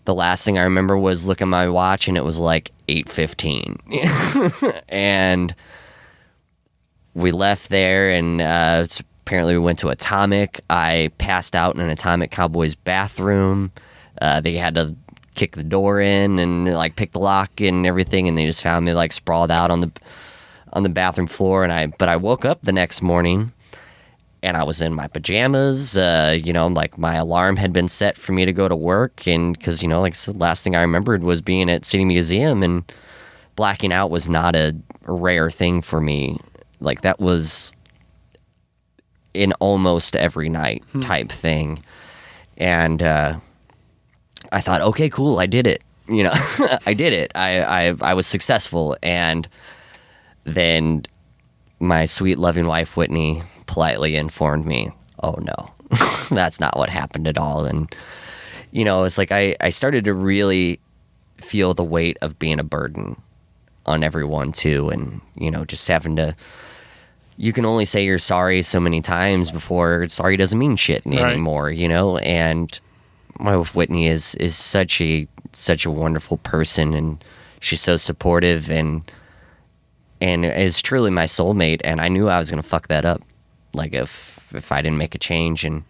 the last thing I remember was looking at my watch, and it was like 8:15. And we left there, and apparently we went to Atomic. I passed out in an Atomic Cowboys bathroom. They had to kick the door in and like pick the lock and everything, and they just found me like sprawled out on the bathroom floor. But I woke up the next morning, and I was in my pajamas. You know, like my alarm had been set for me to go to work, and because, you know, like the last thing I remembered was being at City Museum, and blacking out was not a rare thing for me. Like that was in almost every night type thing. And I thought, okay, cool, I did it. You know, I did it. I was successful. And then my sweet, loving wife, Whitney, politely informed me, oh no, that's not what happened at all. And, you know, it's like I started to really feel the weight of being a burden on everyone too. And, you know, just having to, you can only say you're sorry so many times before sorry doesn't mean shit anymore, you know? And my wife Whitney is such a wonderful person, and she's so supportive and is truly my soulmate. And I knew I was going to fuck that up, like if I didn't make a change. And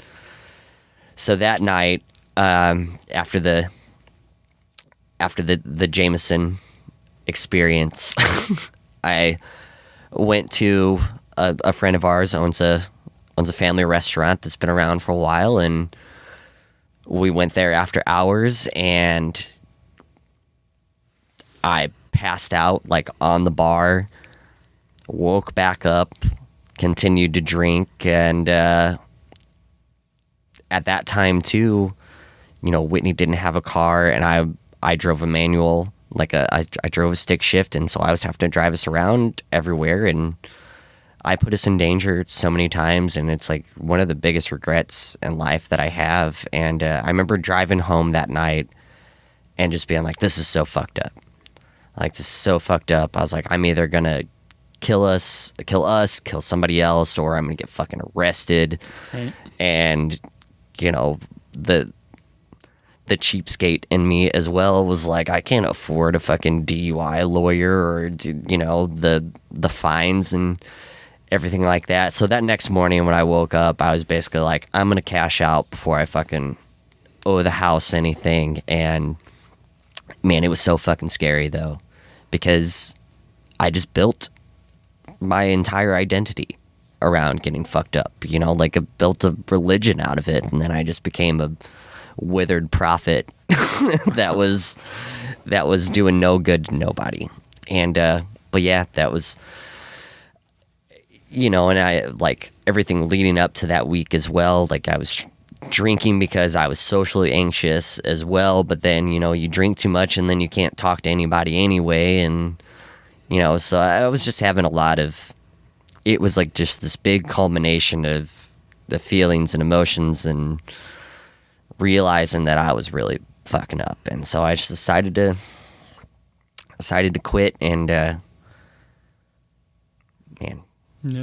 so that night, after the Jameson experience, I went to a friend of ours owns a family restaurant that's been around for a while, and we went there after hours, and I passed out like on the bar, woke back up, continued to drink, and at that time too, you know, Whitney didn't have a car, and I drove a manual, like I drove a stick shift, and so I was having to drive us around everywhere, and I put us in danger so many times, and it's like one of the biggest regrets in life that I have. And I remember driving home that night and just being like, this is so fucked up. Like, this is so fucked up. I was like, I'm either gonna kill somebody else, or I'm gonna get fucking arrested. Right. And, you know, the cheapskate in me as well was like, I can't afford a fucking DUI lawyer, or, you know, the fines and everything like that. So that next morning when I woke up, I was basically like, I'm gonna cash out before I fucking owe the house anything. And man, it was so fucking scary though, because I just built my entire identity around getting fucked up, you know, like I built a religion out of it, and then I just became a withered prophet that was doing no good to nobody. And but yeah, that was, you know, and I, like, everything leading up to that week as well, like I was drinking because I was socially anxious as well, but then, you know, you drink too much and then you can't talk to anybody anyway, and, you know, so I was just having a lot of, it was like just this big culmination of the feelings and emotions, and realizing that I was really fucking up. And so I just decided to quit, and man, yeah.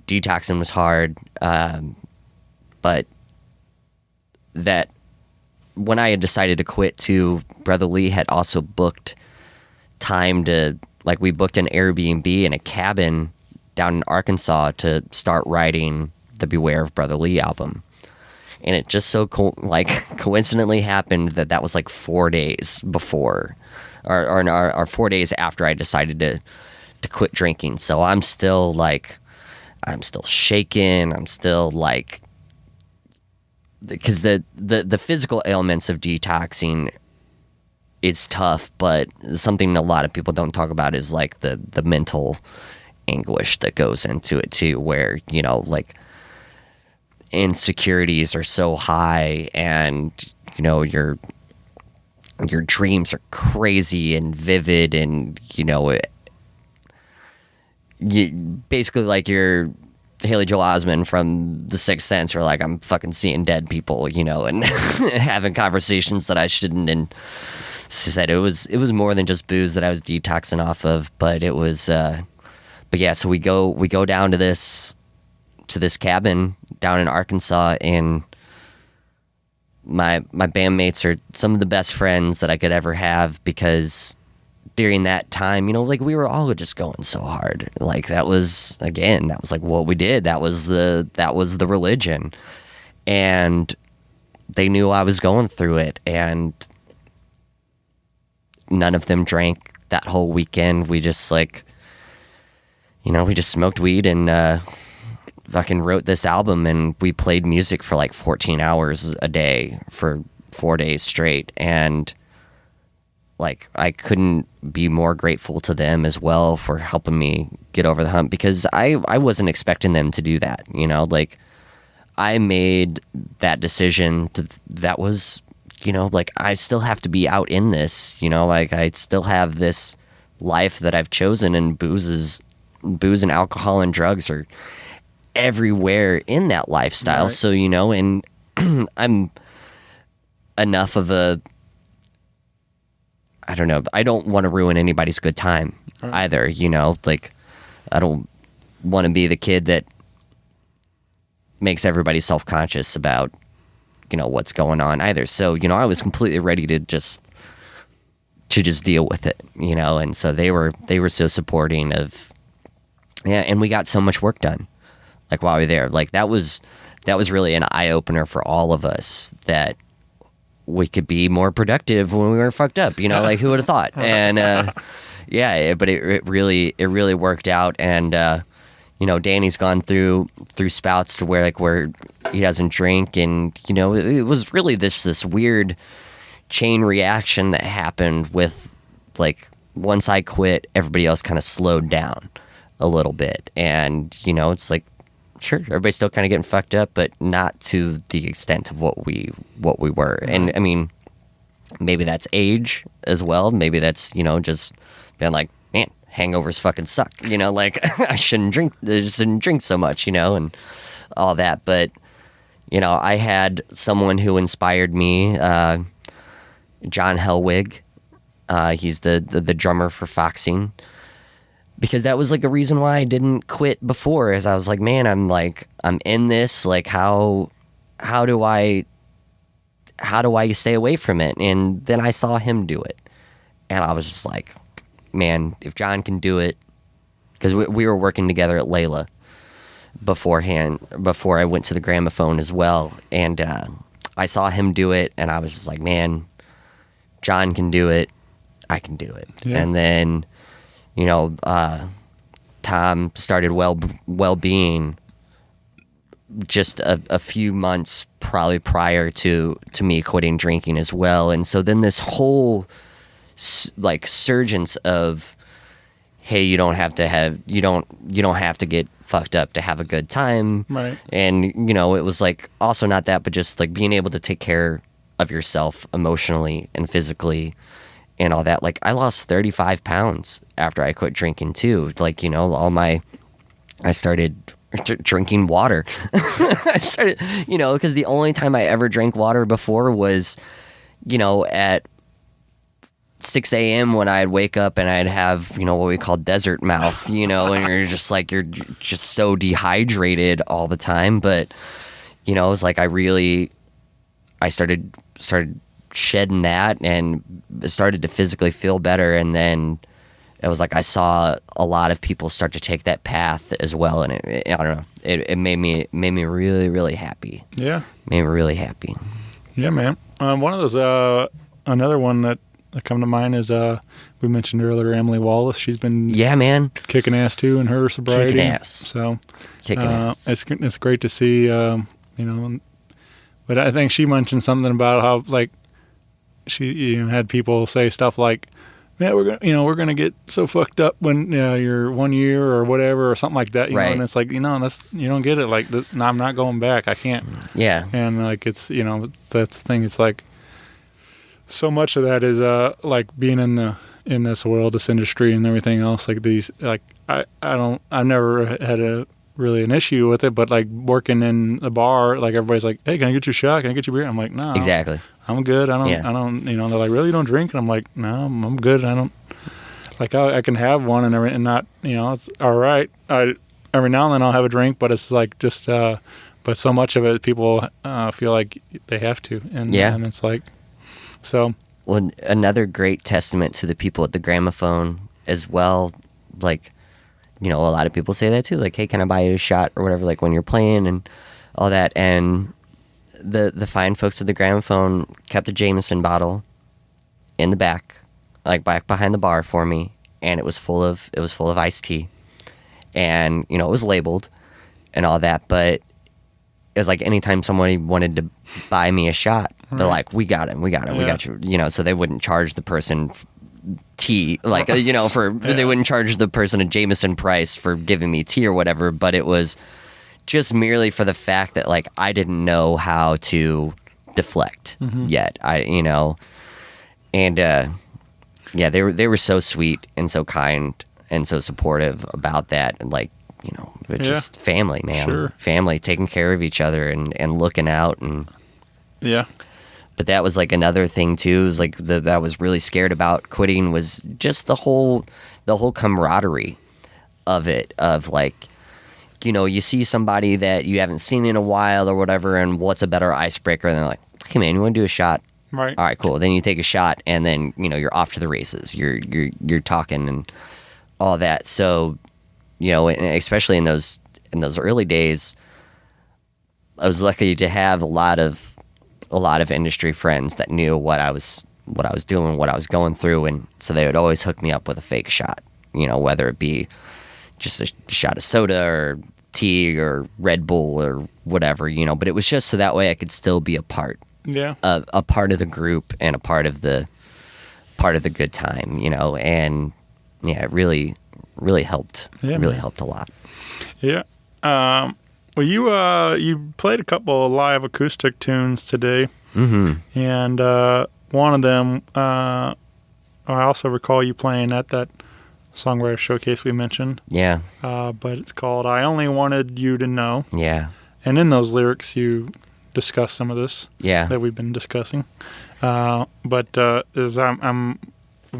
Detoxing was hard, but that when I had decided to quit too, Brother Lee had also booked time to, like, we booked an Airbnb in a cabin down in Arkansas to start writing the Beware of Brother Lee album. And it just so coincidentally happened that was like 4 days before, or 4 days after I decided to quit drinking. So I'm still like I'm still shaking. I'm still like, because the physical ailments of detoxing is tough, but something a lot of people don't talk about is like the mental anguish that goes into it too, where, you know, like insecurities are so high, and, you know, your dreams are crazy and vivid, and, you know, basically like you're Haley Joel Osment from The Sixth Sense, or like I'm fucking seeing dead people, you know, and having conversations that I shouldn't. And she said it was more than just booze that I was detoxing off of, but it was. But yeah, so we go down to this cabin down in Arkansas, and my bandmates are some of the best friends that I could ever have, because during that time, you know, like we were all just going so hard. Like that was like what we did. That was the religion. And they knew I was going through it, and none of them drank that whole weekend. We just like, you know, we just smoked weed and fucking wrote this album, and we played music for like 14 hours a day for 4 days straight. And like, I couldn't be more grateful to them as well for helping me get over the hump, because I wasn't expecting them to do that. You know, like I made that decision that was, you know, like I still have to be out in this, you know, like I still have this life that I've chosen, and booze and alcohol and drugs are everywhere in that lifestyle. Right. So, you know, and I'm enough of a, I don't know, I don't want to ruin anybody's good time either, you know, like I don't want to be the kid that makes everybody self-conscious about, you know, what's going on either. So, you know, I was completely ready to just deal with it, you know, and so they were so supporting of, yeah, and we got so much work done, like while we were there. Like that was really an eye-opener for all of us, that we could be more productive when we were fucked up, you know, like who would have thought? And yeah, but it really worked out. And you know, Danny's gone through spouts to where he doesn't drink, and you know, it was really this weird chain reaction that happened with, like, once I quit, everybody else kind of slowed down a little bit. And you know, it's like, sure, everybody's still kind of getting fucked up, but not to the extent of what we were. And I mean, maybe that's age as well. Maybe that's, you know, just being like, man, hangovers fucking suck. You know, like I shouldn't drink so much, you know, and all that. But you know, I had someone who inspired me, John Helwig. He's the drummer for Foxing. Because that was like a reason why I didn't quit before, is I was like, man, I'm in this, like how do I stay away from it? And then I saw him do it, and I was just like, man, if John can do it, because we were working together at Layla beforehand, before I went to the Gramophone as well, and I saw him do it, and I was just like, man, John can do it, I can do it. Yeah. And then, you know, Tom started well-being just a few months probably prior to me quitting drinking as well. And so then this whole like surgence of, hey, you don't have to get fucked up to have a good time. Right. And, you know, it was like also not that, but just like being able to take care of yourself emotionally and physically and all that. Like I lost 35 pounds after I quit drinking too. Like, you know, I started drinking water. I started, you know, because the only time I ever drank water before was, you know, at 6 a.m. when I'd wake up and I'd have, you know, what we call desert mouth, you know, and you're just so dehydrated all the time. But, you know, it was like I started shedding that and started to physically feel better. And then it was like I saw a lot of people start to take that path as well. And I don't know, it made me really, really happy. Yeah. Made me really happy. Yeah, man. One of those, another one that that come to mind is we mentioned earlier Emily Wallace. She's been man, kicking ass too in her sobriety. Kicking ass. So kicking ass. It's great to see. But I think she mentioned something about how like she had people say stuff like, "Yeah, we're gonna get so fucked up when you're 1 year or whatever or something like that." You know, and it's like that's you don't get it. Like no, I'm not going back. I can't. Yeah. And like it's that's the thing. It's like so much of that is like being in this world, this industry, and everything else. Like these, like I've never had really an issue with it, but like working in the bar, like everybody's like, "Hey, can I get you a shot? Can I get you a beer?" I'm like, "No, exactly. I'm good. I don't. They're like, "Really, you don't drink?" And I'm like, "No, I'm good. I don't. Like I can have one and not. It's all right. Every now and then I'll have a drink, but it's like just. But so much of it, people feel like they have to, and it's like, so. Well, another great testament to the people at the Gramophone as well, like. A lot of people say that too, like, "Hey, can I buy you a shot?" or whatever, like when you're playing and all that. And the fine folks at the Gramophone kept a Jameson bottle in the back, like back behind the bar for me, and it was full of iced tea, and it was labeled and all that. But it was like anytime somebody wanted to buy me a shot, they're like, "We got him, we got you." So they wouldn't charge the person tea, like they wouldn't charge the person a Jameson price for giving me tea or whatever, but it was just merely for the fact that like I didn't know how to deflect yet. And they were so sweet and so kind and so supportive about that, and like just family, man. Sure. Family, taking care of each other and looking out. And but that was like another thing too, is like that I was really scared about quitting, was just the whole camaraderie of it, of like, you see somebody that you haven't seen in a while or whatever, and what's a better icebreaker than like, "Hey man, you want to do a shot?" Right. All right, cool. Then you take a shot, and then you're off to the races. You're talking and all that. So, and especially in those early days, I was lucky to have a lot of industry friends that knew what I was doing, what I was going through, and so they would always hook me up with a fake shot, whether it be just a shot of soda or tea or Red Bull or whatever, but it was just so that way I could still be a part of a part of the group and a part of the good time, and it really helped. Yeah, really helped a lot. Yeah. Well, you played a couple of live acoustic tunes today, and one of them, I also recall you playing at that Songwriter showcase we mentioned. Yeah. But it's called "I Only Wanted You to Know." Yeah. And in those lyrics, you discuss some of this that we've been discussing. But I'm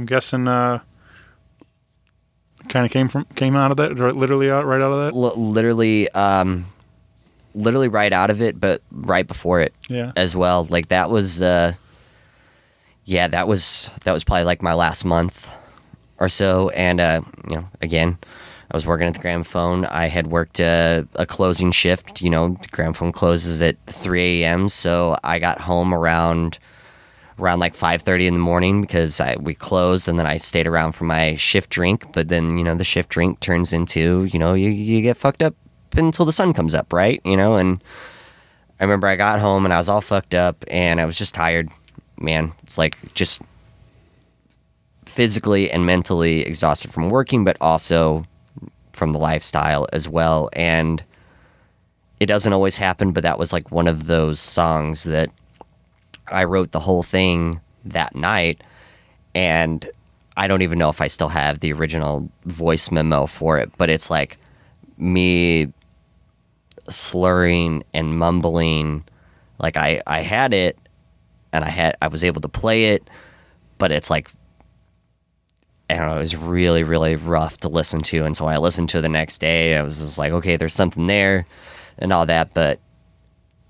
guessing. Kind of came out of that, literally right out of that. Literally right out of it, but right before it as well. Like that was that was probably like my last month or so. And again, I was working at the Gramophone. I had worked a closing shift. The Gramophone closes at 3 a.m. So I got home around like 5:30 in the morning, because we closed, and then I stayed around for my shift drink. But then the shift drink turns into you get fucked up until the sun comes up, right? And I remember I got home and I was all fucked up, and I was just tired, man. It's like just physically and mentally exhausted from working, but also from the lifestyle as well. And it doesn't always happen, but that was like one of those songs that I wrote the whole thing that night, and I don't even know if I still have the original voice memo for it, but it's like me slurring and mumbling. Like I had it, and I was able to play it, but it's like, I don't know, it was really, really rough to listen to. And so when I listened to it the next day, I was just like, okay, there's something there and all that, but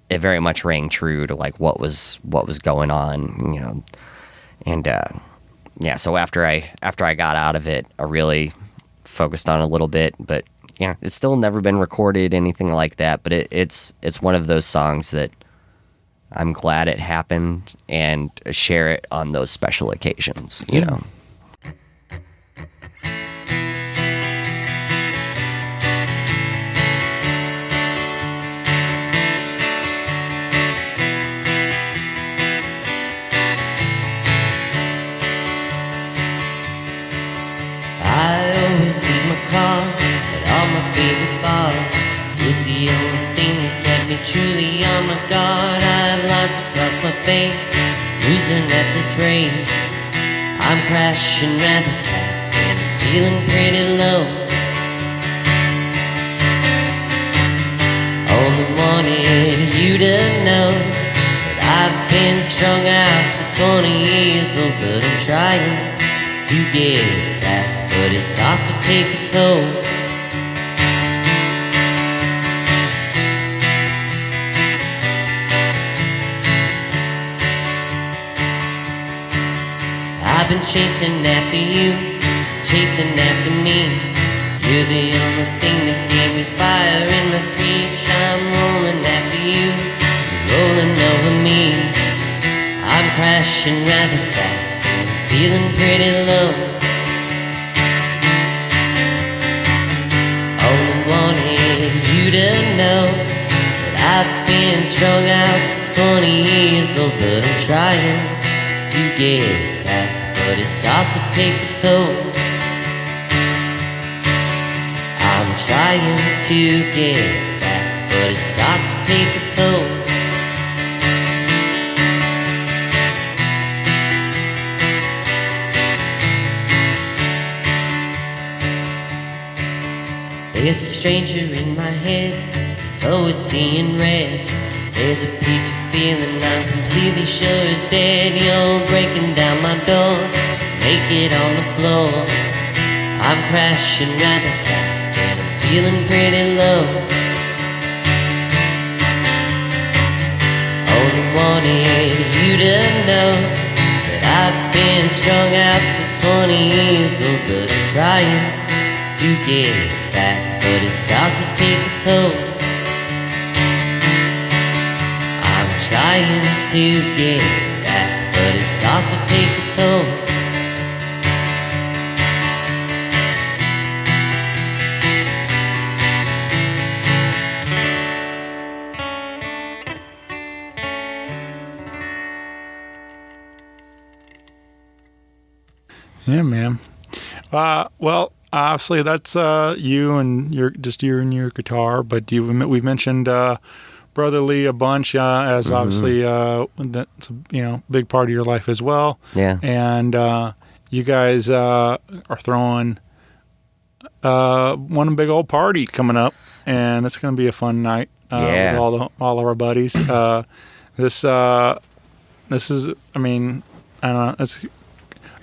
it very much rang true to like what was going on, And so after I got out of it, I really focused on it a little bit, but it's still never been recorded, anything like that. But it's one of those songs that I'm glad it happened, and share it on those special occasions, you know. I always leave my car at all my favorite bars. It's the only thing that kept me truly on my guard. I have lines across my face, losing at this race. I'm crashing rather fast and I'm feeling pretty low. Only wanted you to know that I've been strung out since 20 years old, but I'm trying to get back, but it starts to take a toll. I've been chasing after you, chasing after me. You're the only thing that gave me fire in my speech. I'm rolling after you, you're rolling over me. I'm crashing rather fast and feeling pretty low. Only wanted you to know that I've been strung out since 20 years old, but I'm trying to get back, but it starts to take a toll. I'm trying to get back, but it starts to take a toll. There's a stranger in my head, he's always seeing red. There's a peaceful feeling I'm completely sure is dead. You're breaking down my door, naked on the floor. I'm crashing rather fast and I'm feeling pretty low. Only wanted you to know that I've been strung out since 20 years old, but I'm trying to get back, but it starts to take a toll. I'm trying to get back, but it starts to take a toll. Yeah, man. Well, obviously that's you and your guitar, but we've mentioned Brotherly a bunch as obviously that's a big part of your life as well. Yeah. And you guys are throwing one big old party coming up, and it's going to be a fun night with all of our buddies. This is, I mean, I don't know, it's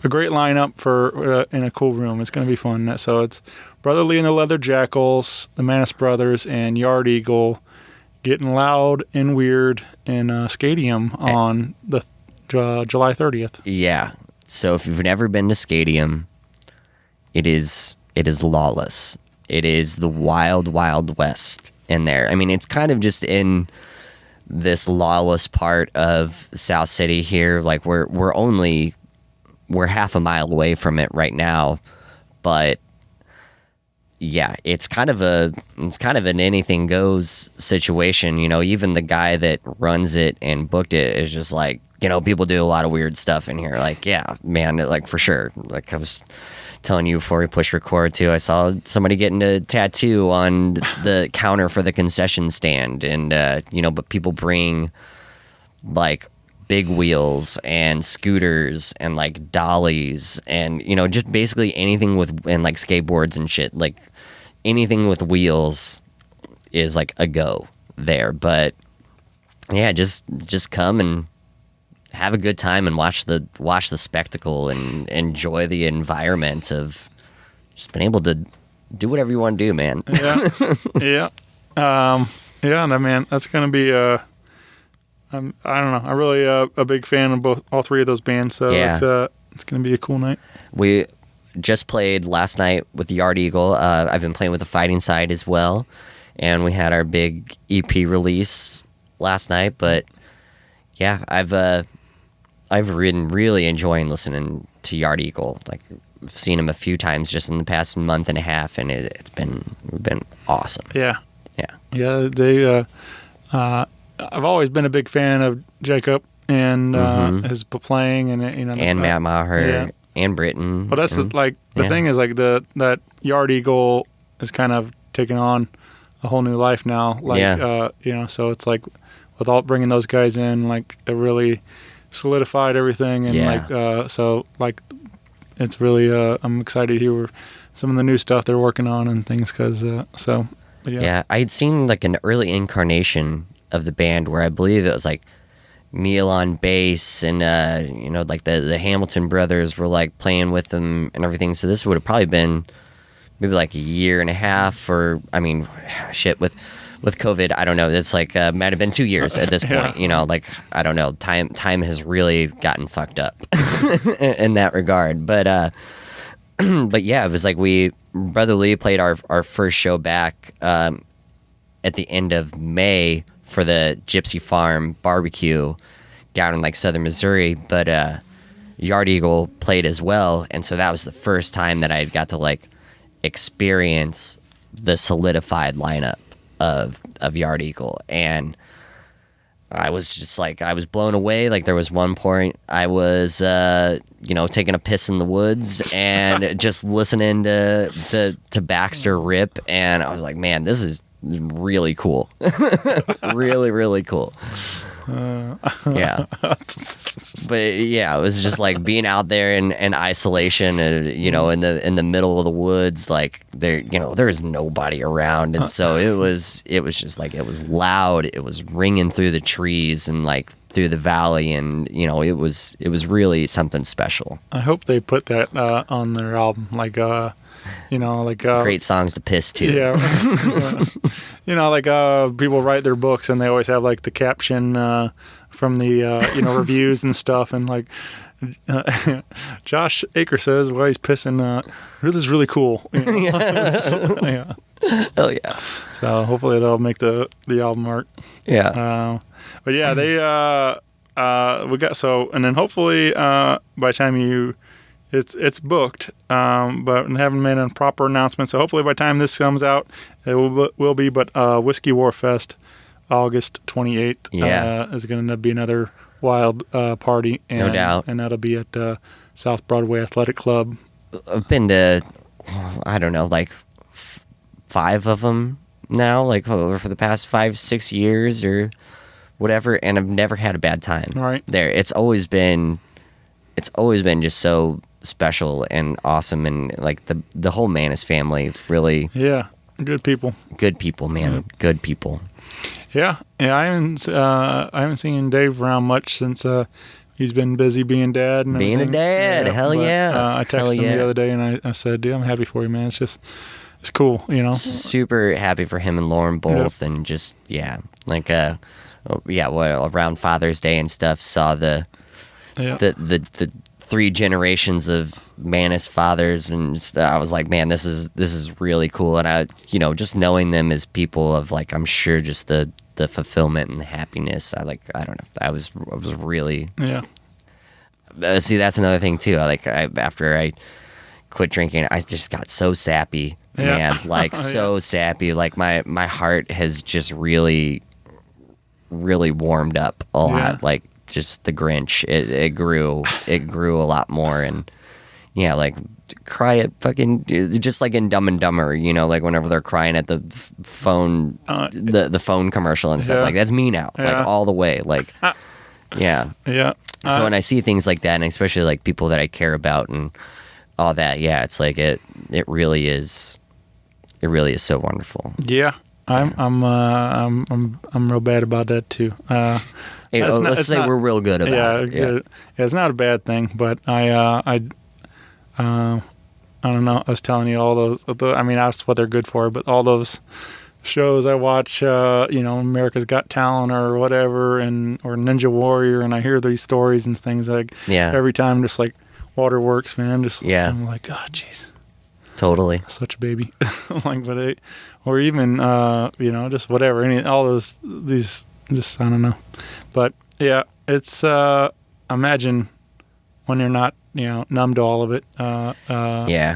a great lineup for in a cool room. It's going to be fun. So it's Brotherly and the Leather Jackals, the Maness Brothers, and Yard Eagle getting loud and weird in Skatium on the July 30th. Yeah. So if you've never been to Skatium, it is lawless. It is the wild, wild west in there. I mean, it's kind of just in this lawless part of South City here. Like we're half a mile away from it right now, but yeah, it's kind of an anything goes situation. Even the guy that runs it and booked it is just like, people do a lot of weird stuff in here. Like, yeah, man, like for sure. Like I was telling you before we push record too, I saw somebody getting a tattoo on the counter for the concession stand, and but people bring like big wheels and scooters and like dollies and just basically anything and like skateboards and shit. Like anything with wheels is like a go there. But yeah, just come and have a good time and watch the spectacle and enjoy the environment of just being able to do whatever you want to do, man. Yeah. Man, that's gonna be I don't know. I'm really a big fan of all three of those bands, so it's going to be a cool night. We just played last night with Yard Eagle. I've been playing with the Fighting Side as well, and we had our big EP release last night. But yeah, I've been really enjoying listening to Yard Eagle. Like, I've seen him a few times just in the past month and a half, and it's been awesome. Yeah. Yeah. They. I've always been a big fan of Jacob and his playing, and And Matt Maher and Britton. Well, that's the thing is like that Yard Eagle is kind of taking on a whole new life now. Like, so it's like with all bringing those guys in, like it really solidified everything, and so it's really I'm excited to hear some of the new stuff they're working on and things because yeah, I had seen like an early incarnation of the band where I believe it was like Neil on bass and like the Hamilton brothers were like playing with them and everything. So this would have probably been maybe like a year and a half, or I mean, shit with COVID, I don't know. It's like might have been 2 years at this point. Like I don't know. Time has really gotten fucked up in that regard. But but yeah, it was like Brother Lee played our first show back at the end of May for the Gypsy Farm barbecue down in like southern Missouri, but Yard Eagle played as well, and so that was the first time that I got to like experience the solidified lineup of Yard Eagle, and I was just like, I was blown away. Like there was one point I was taking a piss in the woods and just listening to Baxter rip, and I was like, man, this is really cool. Really, really cool. Yeah. But yeah, it was just like being out there in isolation and in the middle of the woods, like there's nobody around, and so it was just like, it was loud, it was ringing through the trees and like through the valley, and it was really something special. I hope they put that on their album, great songs to piss to. Yeah. People write their books and they always have like the caption from the reviews and stuff, and like Josh Eaker says, well, he's pissing this is really cool. Yeah. Hell yeah. So hopefully that'll make the album art. Yeah. But yeah, they we got and then hopefully by the time it's booked, but haven't made a proper announcement. So hopefully by the time this comes out, it will be. But Whiskey War Fest, August 28th, is going to be another wild party. And, no doubt. And that'll be at South Broadway Athletic Club. I've been to, I don't know, like 5 of them now, like for the past 5-6 years or whatever, and I've never had a bad time. Right there. It's always been just so special and awesome, and like the whole Maness family, really. Yeah, good people, man. Yeah. Good people. Yeah. I haven't seen Dave around much since he's been busy being dad and being everything. a dad. Hell yeah. I texted him the other day and I said, dude, I'm happy for you, man. It's cool, Super happy for him and Lauren both, and just around Father's Day and stuff, saw the 3 generations of Maness fathers, and I was like, man, this is really cool. And I, just knowing them as people of like, I'm sure just the fulfillment and the happiness. I don't know. I was really. Yeah. See, that's another thing too. After I quit drinking, I just got so sappy, man. Like so sappy. Like my heart has just really, really warmed up a lot. Like just the Grinch, it grew a lot more, and like cry at fucking, just like in Dumb and Dumber, like whenever they're crying at the phone, the phone commercial and stuff, like that's me now, like all the way, like yeah. So when I see things like that, and especially like people that I care about and all that, it's like it really is so wonderful. Yeah. I'm real bad about that too. Hey, let's say we're real good about it. Yeah, it's not a bad thing, but I don't know. I was telling you all those. I mean, that's what they're good for. But all those shows I watch, America's Got Talent or whatever, or Ninja Warrior, and I hear these stories and things like every time, just like Waterworks, man. I'm like, oh, jeez. Totally. Such a baby. Like, or even, just whatever. All these, just, I don't know. But yeah, it's imagine when you're not, numb to all of it.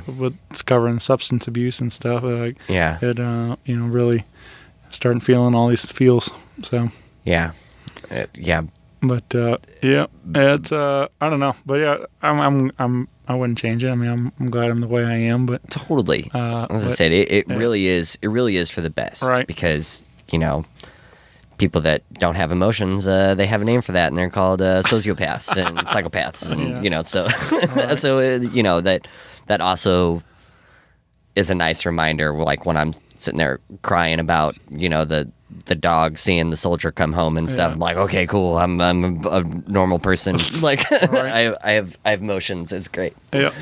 With covering substance abuse and stuff, it really starting feeling all these feels. So yeah. But it's I don't know. But yeah, I wouldn't change it. I mean, I'm glad I'm the way I am. But totally, as I said, it really is. It really is for the best, right? Because people that don't have emotions, they have a name for that, and they're called sociopaths and psychopaths, and so right. so that also is a nice reminder. Like when I'm sitting there crying about the dog seeing the soldier come home and stuff. I'm like, okay, cool. I'm a normal person. Like right. I have emotions. It's great. Yeah,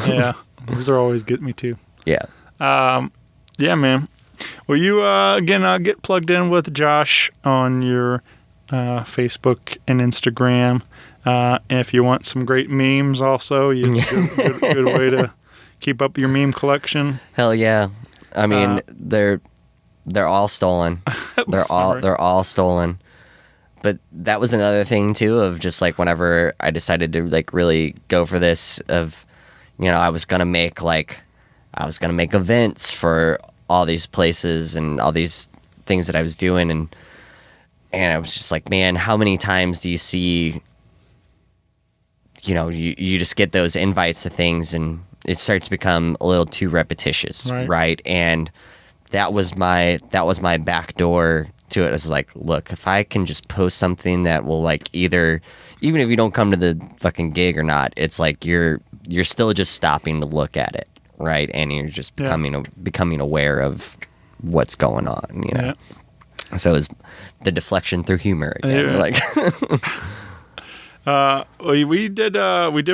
yeah. Those are always get me too. Yeah. Yeah, man. Well, you again get plugged in with Josh on your Facebook and Instagram. If you want some great memes, also, it's a good way to keep up your meme collection. Hell yeah! I mean, they're all stolen. They're all stolen. But that was another thing too of just like whenever I decided to like really go for this of, I was gonna make events for all these places and all these things that I was doing, and I was just like, man, how many times do you see, you just get those invites to things and it starts to become a little too repetitious, right? And that was my back door to it. I was like, look, if I can just post something that will like even if you don't come to the fucking gig or not, it's like you're still just stopping to look at it, right? And you're just becoming aware of what's going on, Yeah. So it's the deflection through humor again. We did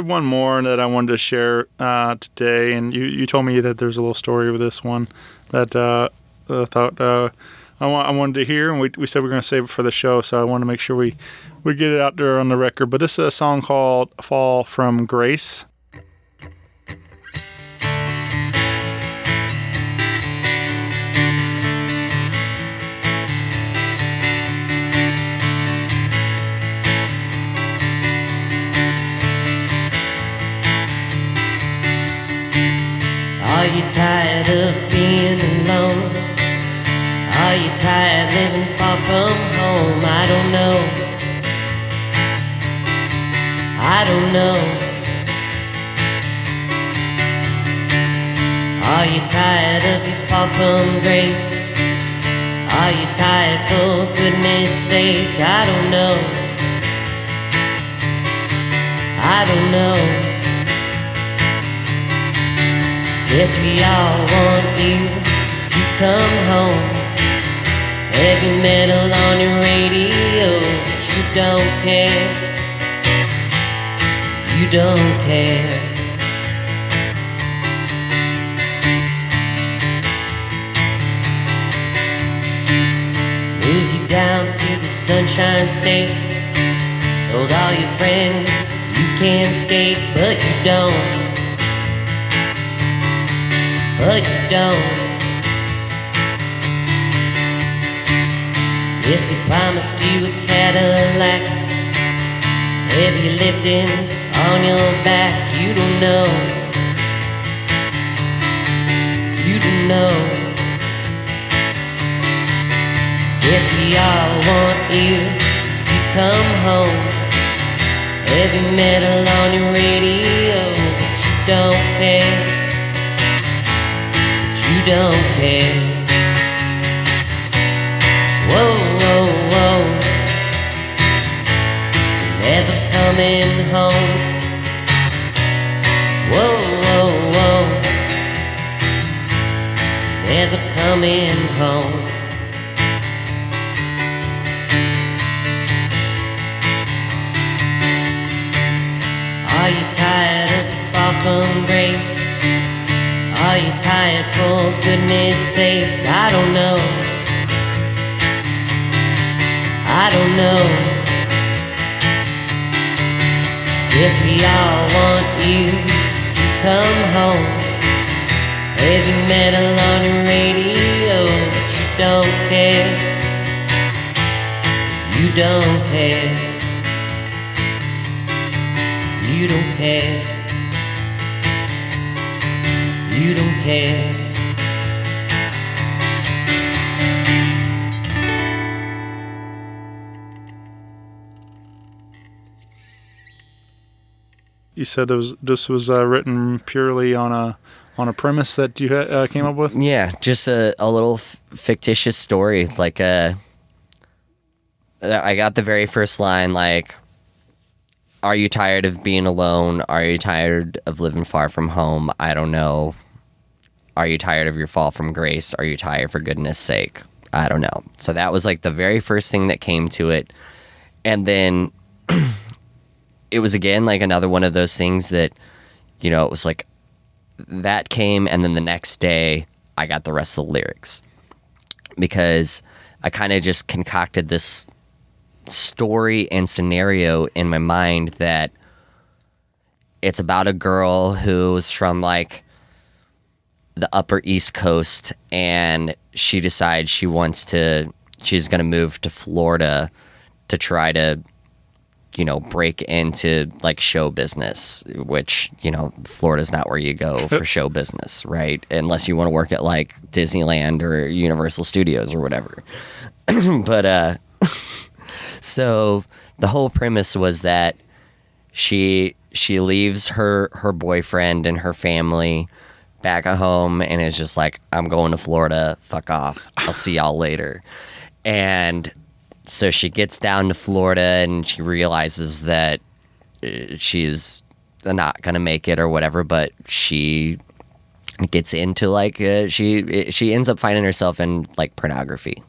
one more that I wanted to share today, and you told me that there's a little story with this one that I thought I wanted to hear, and we said we're going to save it for the show, so I want to make sure we get it out there on the record. But this is a song called "Fall from Grace." Are you tired of being alone? Are you tired living far from home? I don't know. Are you tired of your fall from grace? Are you tired for goodness sake? I don't know. Yes, we all want you to come home. Heavy metal on your radio, but you don't care. Move you down to the Sunshine State. Told all your friends you can skate, but you don't. Yes, they promised you a Cadillac, heavy lifting on your back. You don't know. Yes, we all want you to come home. Heavy metal on your radio, but you don't care. Whoa, never coming home. Whoa, never coming home. Are you tired of far from grace? Are you tired for goodness sake? I don't know. Yes, we all want you to come home. Heavy metal on your radio, but you don't care. You don't care. You don't care. You said this was written purely on a premise that you came up with? Yeah, just a little fictitious story. Like, I got the very first line, like, are you tired of being alone? Are you tired of living far from home? I don't know. Are you tired of your fall from grace? Are you tired for goodness sake? I don't know. So that was like the very first thing that came to it. And then it was again like another one of those things that, you know, it was like that came, and then the next day I got the rest of the lyrics because I kind of just concocted this story and scenario in my mind that it's about a girl who's from like the Upper East Coast, and she decides she's going to move to Florida to try to, you know, break into like show business, which, you know, Florida's not where you go for show business, right? Unless you want to work at like Disneyland or Universal Studios or whatever. But so the whole premise was that she leaves her boyfriend and her family back at home and is just like, I'm going to Florida, fuck off, I'll see y'all later. And so she gets down to Florida and she realizes that she's not gonna make it or whatever, but she gets into like she ends up finding herself in like pornography,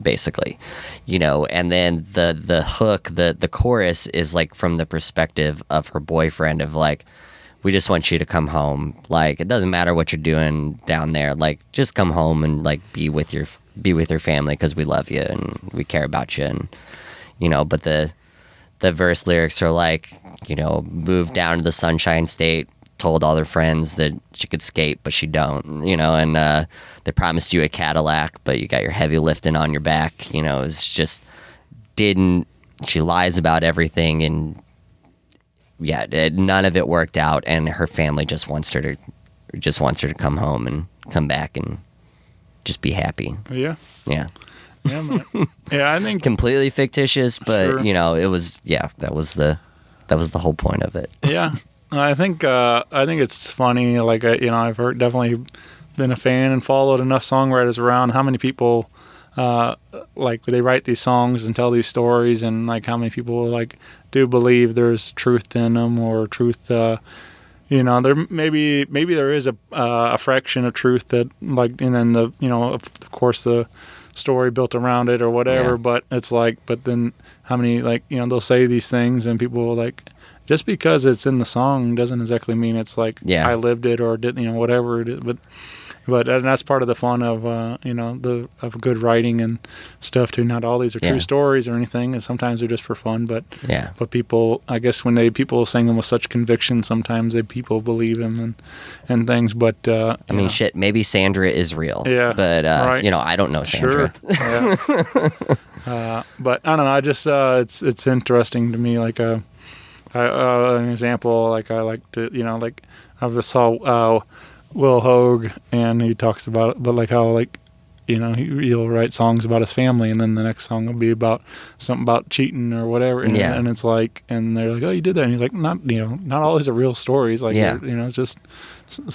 basically, you know. And then the hook, the chorus is like from the perspective of her boyfriend of like, we just want you to come home. Like, it doesn't matter what you're doing down there. Like, just come home and like be with your family because we love you and we care about you. And, you know, but the verse lyrics are like, you know, moved down to the Sunshine State, told all their friends that she could skate, but she don't, you know, and they promised you a Cadillac, but you got your heavy lifting on your back, you know. It's just she lies about everything, and yeah, none of it worked out, and her family just wants her to come home and come back and just be happy. Yeah. Yeah. Yeah, man. Yeah, I think completely fictitious, but sure. You know, it was, yeah, that was the whole point of it. Yeah. I think it's funny, like, you know, I've definitely been a fan and followed enough songwriters around, how many people like they write these songs and tell these stories, and like how many people like do believe there's truth in them, or truth, you know, there maybe there is a fraction of truth that, like, and then the, you know, of course the story built around it or whatever, yeah. But it's like, but then how many, like, you know, they'll say these things and people will like, just because it's in the song doesn't exactly mean it's like, yeah. I lived it or did, you know, whatever it is, but and that's part of the fun of you know, of good writing and stuff too. Not all these are true stories or anything, and sometimes they're just for fun. But but people, I guess, when people sing them with such conviction, sometimes people believe them and things. But I mean, know. Shit, maybe Sandra is real. Yeah, but right. You know, I don't know Sandra. Sure. Yeah. But I don't know. I just it's interesting to me. Like an example, like I like to, you know, like I just saw Will Hogue, and he talks about it, but like how, like, you know, he'll write songs about his family, and then the next song will be about something about cheating or whatever, and, and it's like, and they're like, oh, you did that, and he's like, not all these are real stories, like, you know, it's just,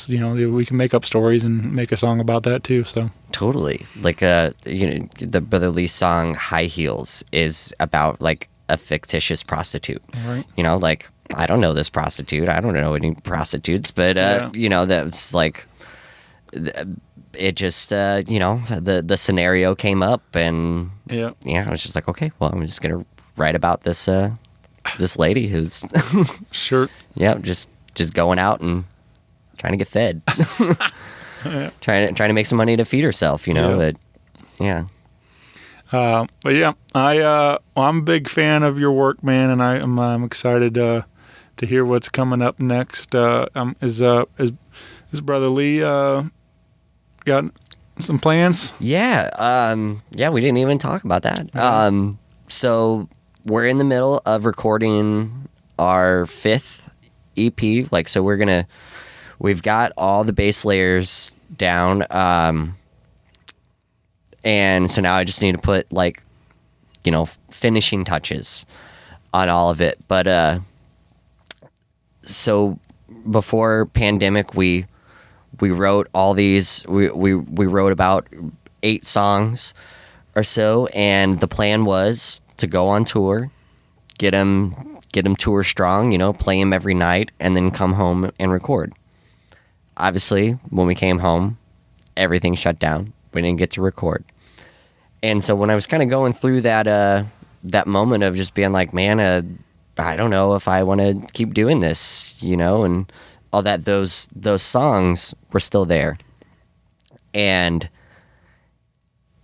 you know, we can make up stories and make a song about that too. So totally, like you know, the Brother Lee song High Heels is about like a fictitious prostitute, right? You know, like, I don't know this prostitute. I don't know any prostitutes, but you know, that's like, it just you know, the scenario came up, and I was just like, okay, well, I'm just gonna write about this this lady who's sure, just going out and trying to get fed, trying to make some money to feed herself, you know, but yeah, I'm a big fan of your work, man, and I'm excited to hear what's coming up next. Is Brother Lee got some plans? Yeah, we didn't even talk about that. So we're in the middle of recording our 5th EP. Like, so we've got all the bass layers down. And so now I just need to put like, finishing touches on all of it. But, so before pandemic, we wrote all these, we wrote about 8 songs or so. And the plan was to go on tour, get them tour strong, play them every night, and then come home and record. Obviously, when we came home, everything shut down. We didn't get to record. And so when I was kind of going through that moment of just being like, man, I don't know if I want to keep doing this, and all that, those songs were still there. And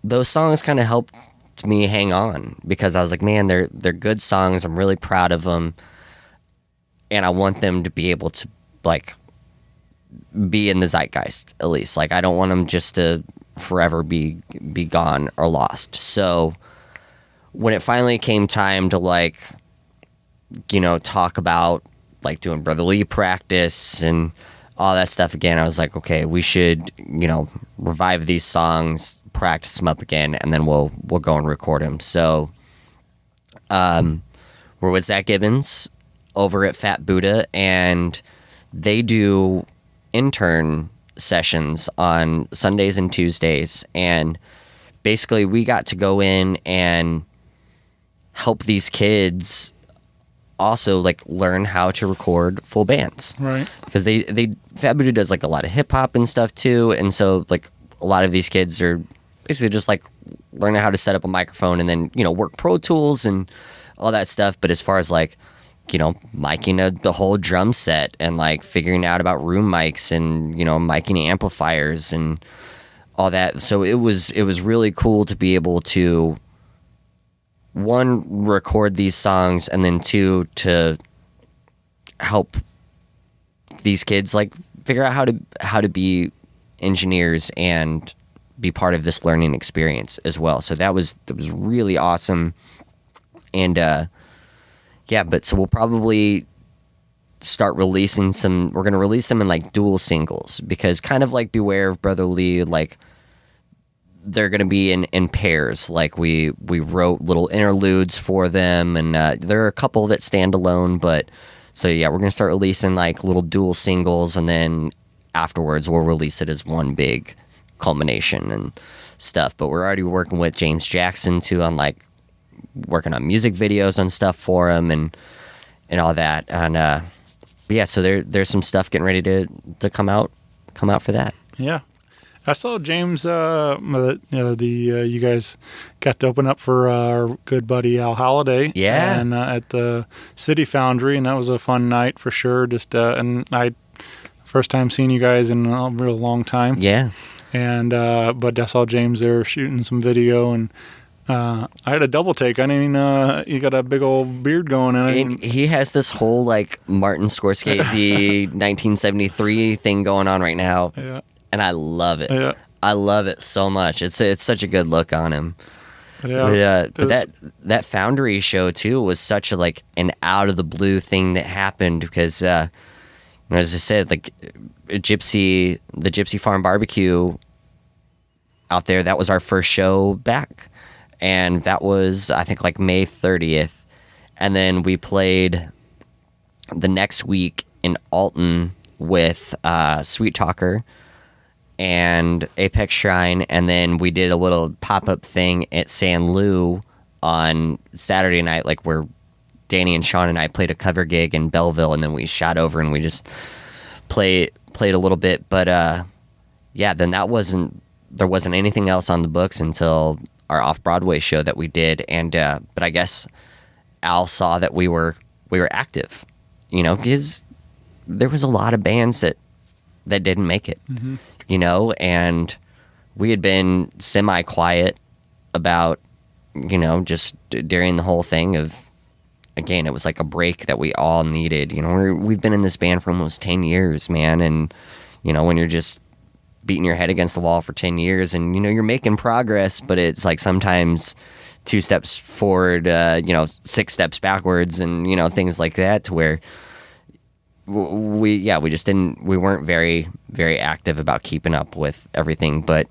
those songs kind of helped me hang on, because I was like, man, they're good songs. I'm really proud of them. And I want them to be able to like be in the zeitgeist, at least. Like, I don't want them just to forever be gone or lost. So when it finally came time to like, talk about like doing brotherly practice and all that stuff again, I was like, okay, we should, revive these songs, practice them up again, and then we'll go and record them. So we're with Zach Gibbons over at Fat Buddha, and they do intern sessions on Sundays and Tuesdays, and basically we got to go in and help these kids also like learn how to record full bands, right? Because they Fat Buddha does like a lot of hip hop and stuff too, and so like a lot of these kids are basically just like learning how to set up a microphone and then work Pro Tools and all that stuff. But as far as like miking the whole drum set and like figuring out about room mics and miking amplifiers and all that, so it was really cool to be able to, one, record these songs, and then 2, to help these kids like figure out how to be engineers and be part of this learning experience as well. So that was really awesome. And but so we'll probably start releasing some, we're going to release them in like dual singles, because kind of like Beware of Brotherly, like they're going to be in pairs. Like we wrote little interludes for them, and there are a couple that stand alone, but so yeah, we're going to start releasing like little dual singles, and then afterwards we'll release it as one big culmination and stuff. But we're already working with James Jackson too on like working on music videos and stuff for him and all that. And yeah, so there's some stuff getting ready to come out for that. Yeah. I saw James, you guys got to open up for our good buddy Al Holliday. Yeah. And at the City Foundry, and that was a fun night for sure. Just and I first time seeing you guys in a real long time. Yeah. And but I saw James there shooting some video, and I had a double take. I didn't even you got a big old beard going, and he has this whole like Martin Scorsese 1973 thing going on right now. Yeah. And I love it. Yeah. I love it so much. It's such a good look on him. Yeah. But that Foundry show too was such a like an out of the blue thing that happened, because as I said, like the Gypsy Farm Barbecue out there, that was our first show back, and that was I think like May 30th, and then we played the next week in Alton with Sweet Talker and Apex Shrine, and then we did a little pop-up thing at San Lou on Saturday night, like where Danny and Sean and I played a cover gig in Belleville, and then we shot over and we just played a little bit. But yeah, then there wasn't anything else on the books until our off-Broadway show that we did, and but I guess Al saw that we were active, because there was a lot of bands that didn't make it. Mm-hmm. And we had been semi-quiet about, just during the whole thing of, again, it was like a break that we all needed. We've been in this band for almost 10 years, man. And, when you're just beating your head against the wall for 10 years and, you're making progress, but it's like sometimes 2 steps forward, 6 steps backwards and, things like that, to where, we just didn't. We weren't very active about keeping up with everything. But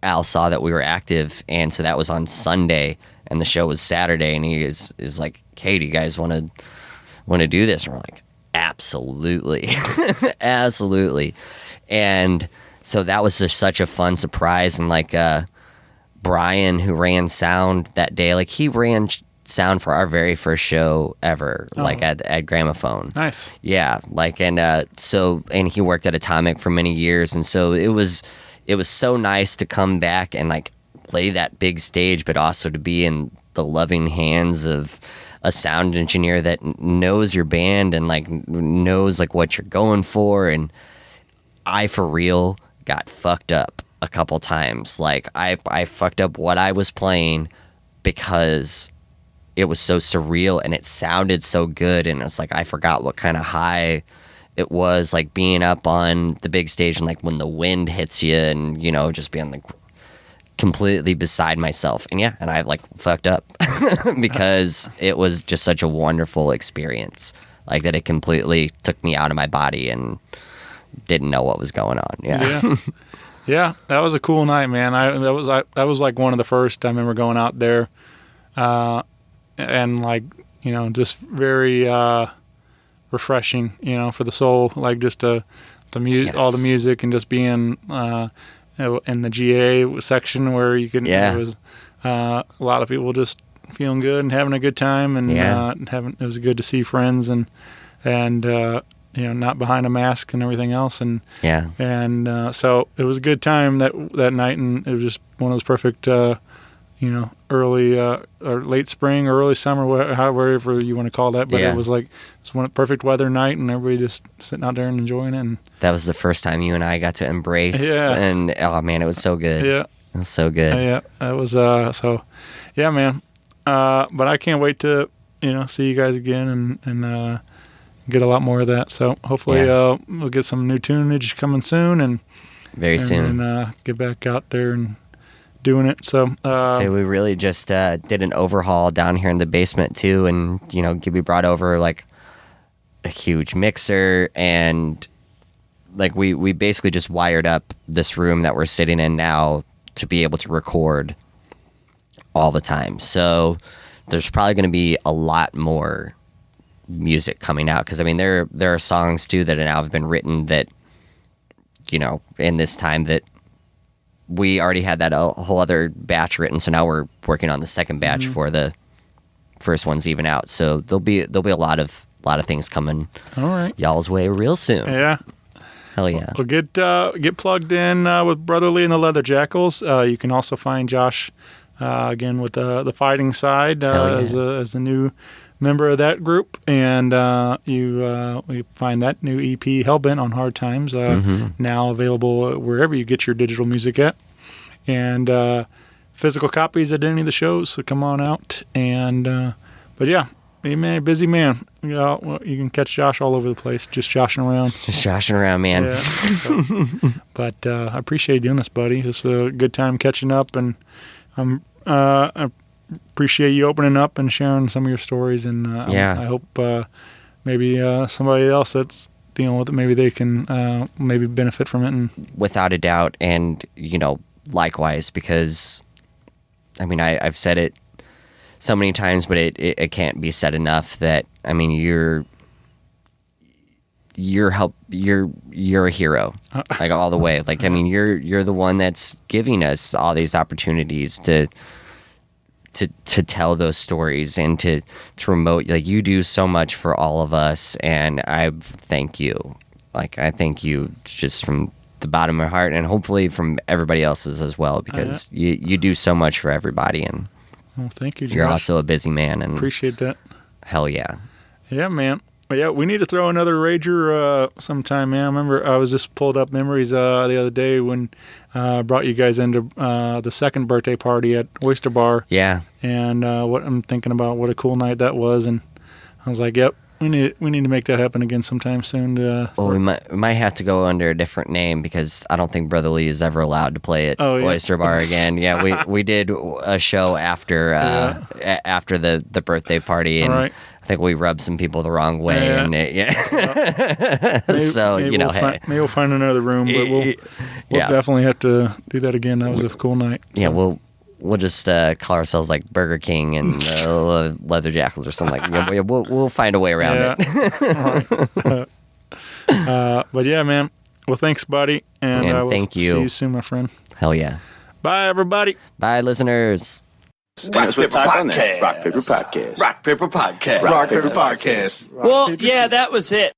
Al saw that we were active, and so that was on Sunday, and the show was Saturday, and he is like, "Hey, do you guys want to do this?" And we're like, "Absolutely, absolutely." And so that was just such a fun surprise, and like Brian, who ran sound that day, like he ran sound for our very first show ever, like at Gramophone. Nice. Yeah, like and he worked at Atomic for many years, and so it was so nice to come back and like play that big stage, but also to be in the loving hands of a sound engineer that knows your band and like knows like what you're going for. And I for real got fucked up a couple times. Like I fucked up what I was playing because it was so surreal and it sounded so good, and it's like I forgot what kind of high it was, like being up on the big stage and like when the wind hits you and just being like completely beside myself. And and I like fucked up because it was just such a wonderful experience, like that it completely took me out of my body and didn't know what was going on. Yeah, that was a cool night, man. That was like one of the first I remember going out there, and like just very refreshing, for the soul. Like just the music, all the music, and just being in the GA section where you can. It was a lot of people just feeling good and having a good time, and it was good to see friends and not behind a mask and everything else, and so it was a good time that night, and it was just one of those perfect, early or late spring or early summer, wherever you want to call that, but it was like one perfect weather night, and everybody just sitting out there and enjoying it. And that was the first time you and I got to embrace, and oh man, it was so good. It was so good. That was so, man. But I can't wait to see you guys again and get a lot more of that. So hopefully we'll get some new tunage coming soon, and very soon, and get back out there and doing it. So we really just did an overhaul down here in the basement too, and we brought over like a huge mixer, and like we basically just wired up this room that we're sitting in now to be able to record all the time. So there's probably going to be a lot more music coming out, because I mean there are songs too that now have been written that in this time that we already had that a whole other batch written, so now we're working on the second batch for the first one's even out. So there'll be a lot of things coming y'all's way real soon. Hell yeah. Well, get plugged in with Brotherly and the Leather Jackals. You can also find Josh again with the fighting side as a new member of that group, and we find that new EP, Hellbent on Hard Times, now available wherever you get your digital music at, and physical copies at any of the shows, so come on out. And but man, busy man. You can catch Josh all over the place, just joshing around, man. But I appreciate you doing this, buddy. This was a good time catching up, and I appreciate you opening up and sharing some of your stories, and I hope maybe somebody else that's dealing with it, maybe they can maybe benefit from it. And without a doubt, and likewise, because I mean I've said it so many times, but it can't be said enough that I mean you're a hero, like all the way. Like I mean you're the one that's giving us all these opportunities to tell those stories and to promote. Like you do so much for all of us, and I thank you. Like I thank you just from the bottom of my heart, and hopefully from everybody else's as well, because you do so much for everybody. And well, thank you, Josh. You're also a busy man, and appreciate that. Hell yeah. Yeah, man. Yeah, we need to throw another rager sometime, man. I remember I was just pulled up memories the other day when I brought you guys into the second birthday party at Oyster Bar. Yeah. And what I'm thinking about, what a cool night that was. And I was like, yep, We need to make that happen again sometime soon. Well, we might have to go under a different name because I don't think Brother Lee is ever allowed to play at Oyster Bar again. Yeah, we did a show after after the birthday party, and I think we rubbed some people the wrong way. And so maybe maybe we'll find another room, but we'll definitely have to do that again. That was a cool night. So. Yeah, We'll just call ourselves like Burger King and Leather Jackals or something like that. We'll find a way around it. But yeah, man. Well, thanks, buddy. And I will see you soon, my friend. Hell yeah. Bye, everybody. Bye, listeners. Rock Paper Podcast. Rock Paper Podcast. Rock Paper Podcast. Rock Paper Podcast. Well, yeah, that was it.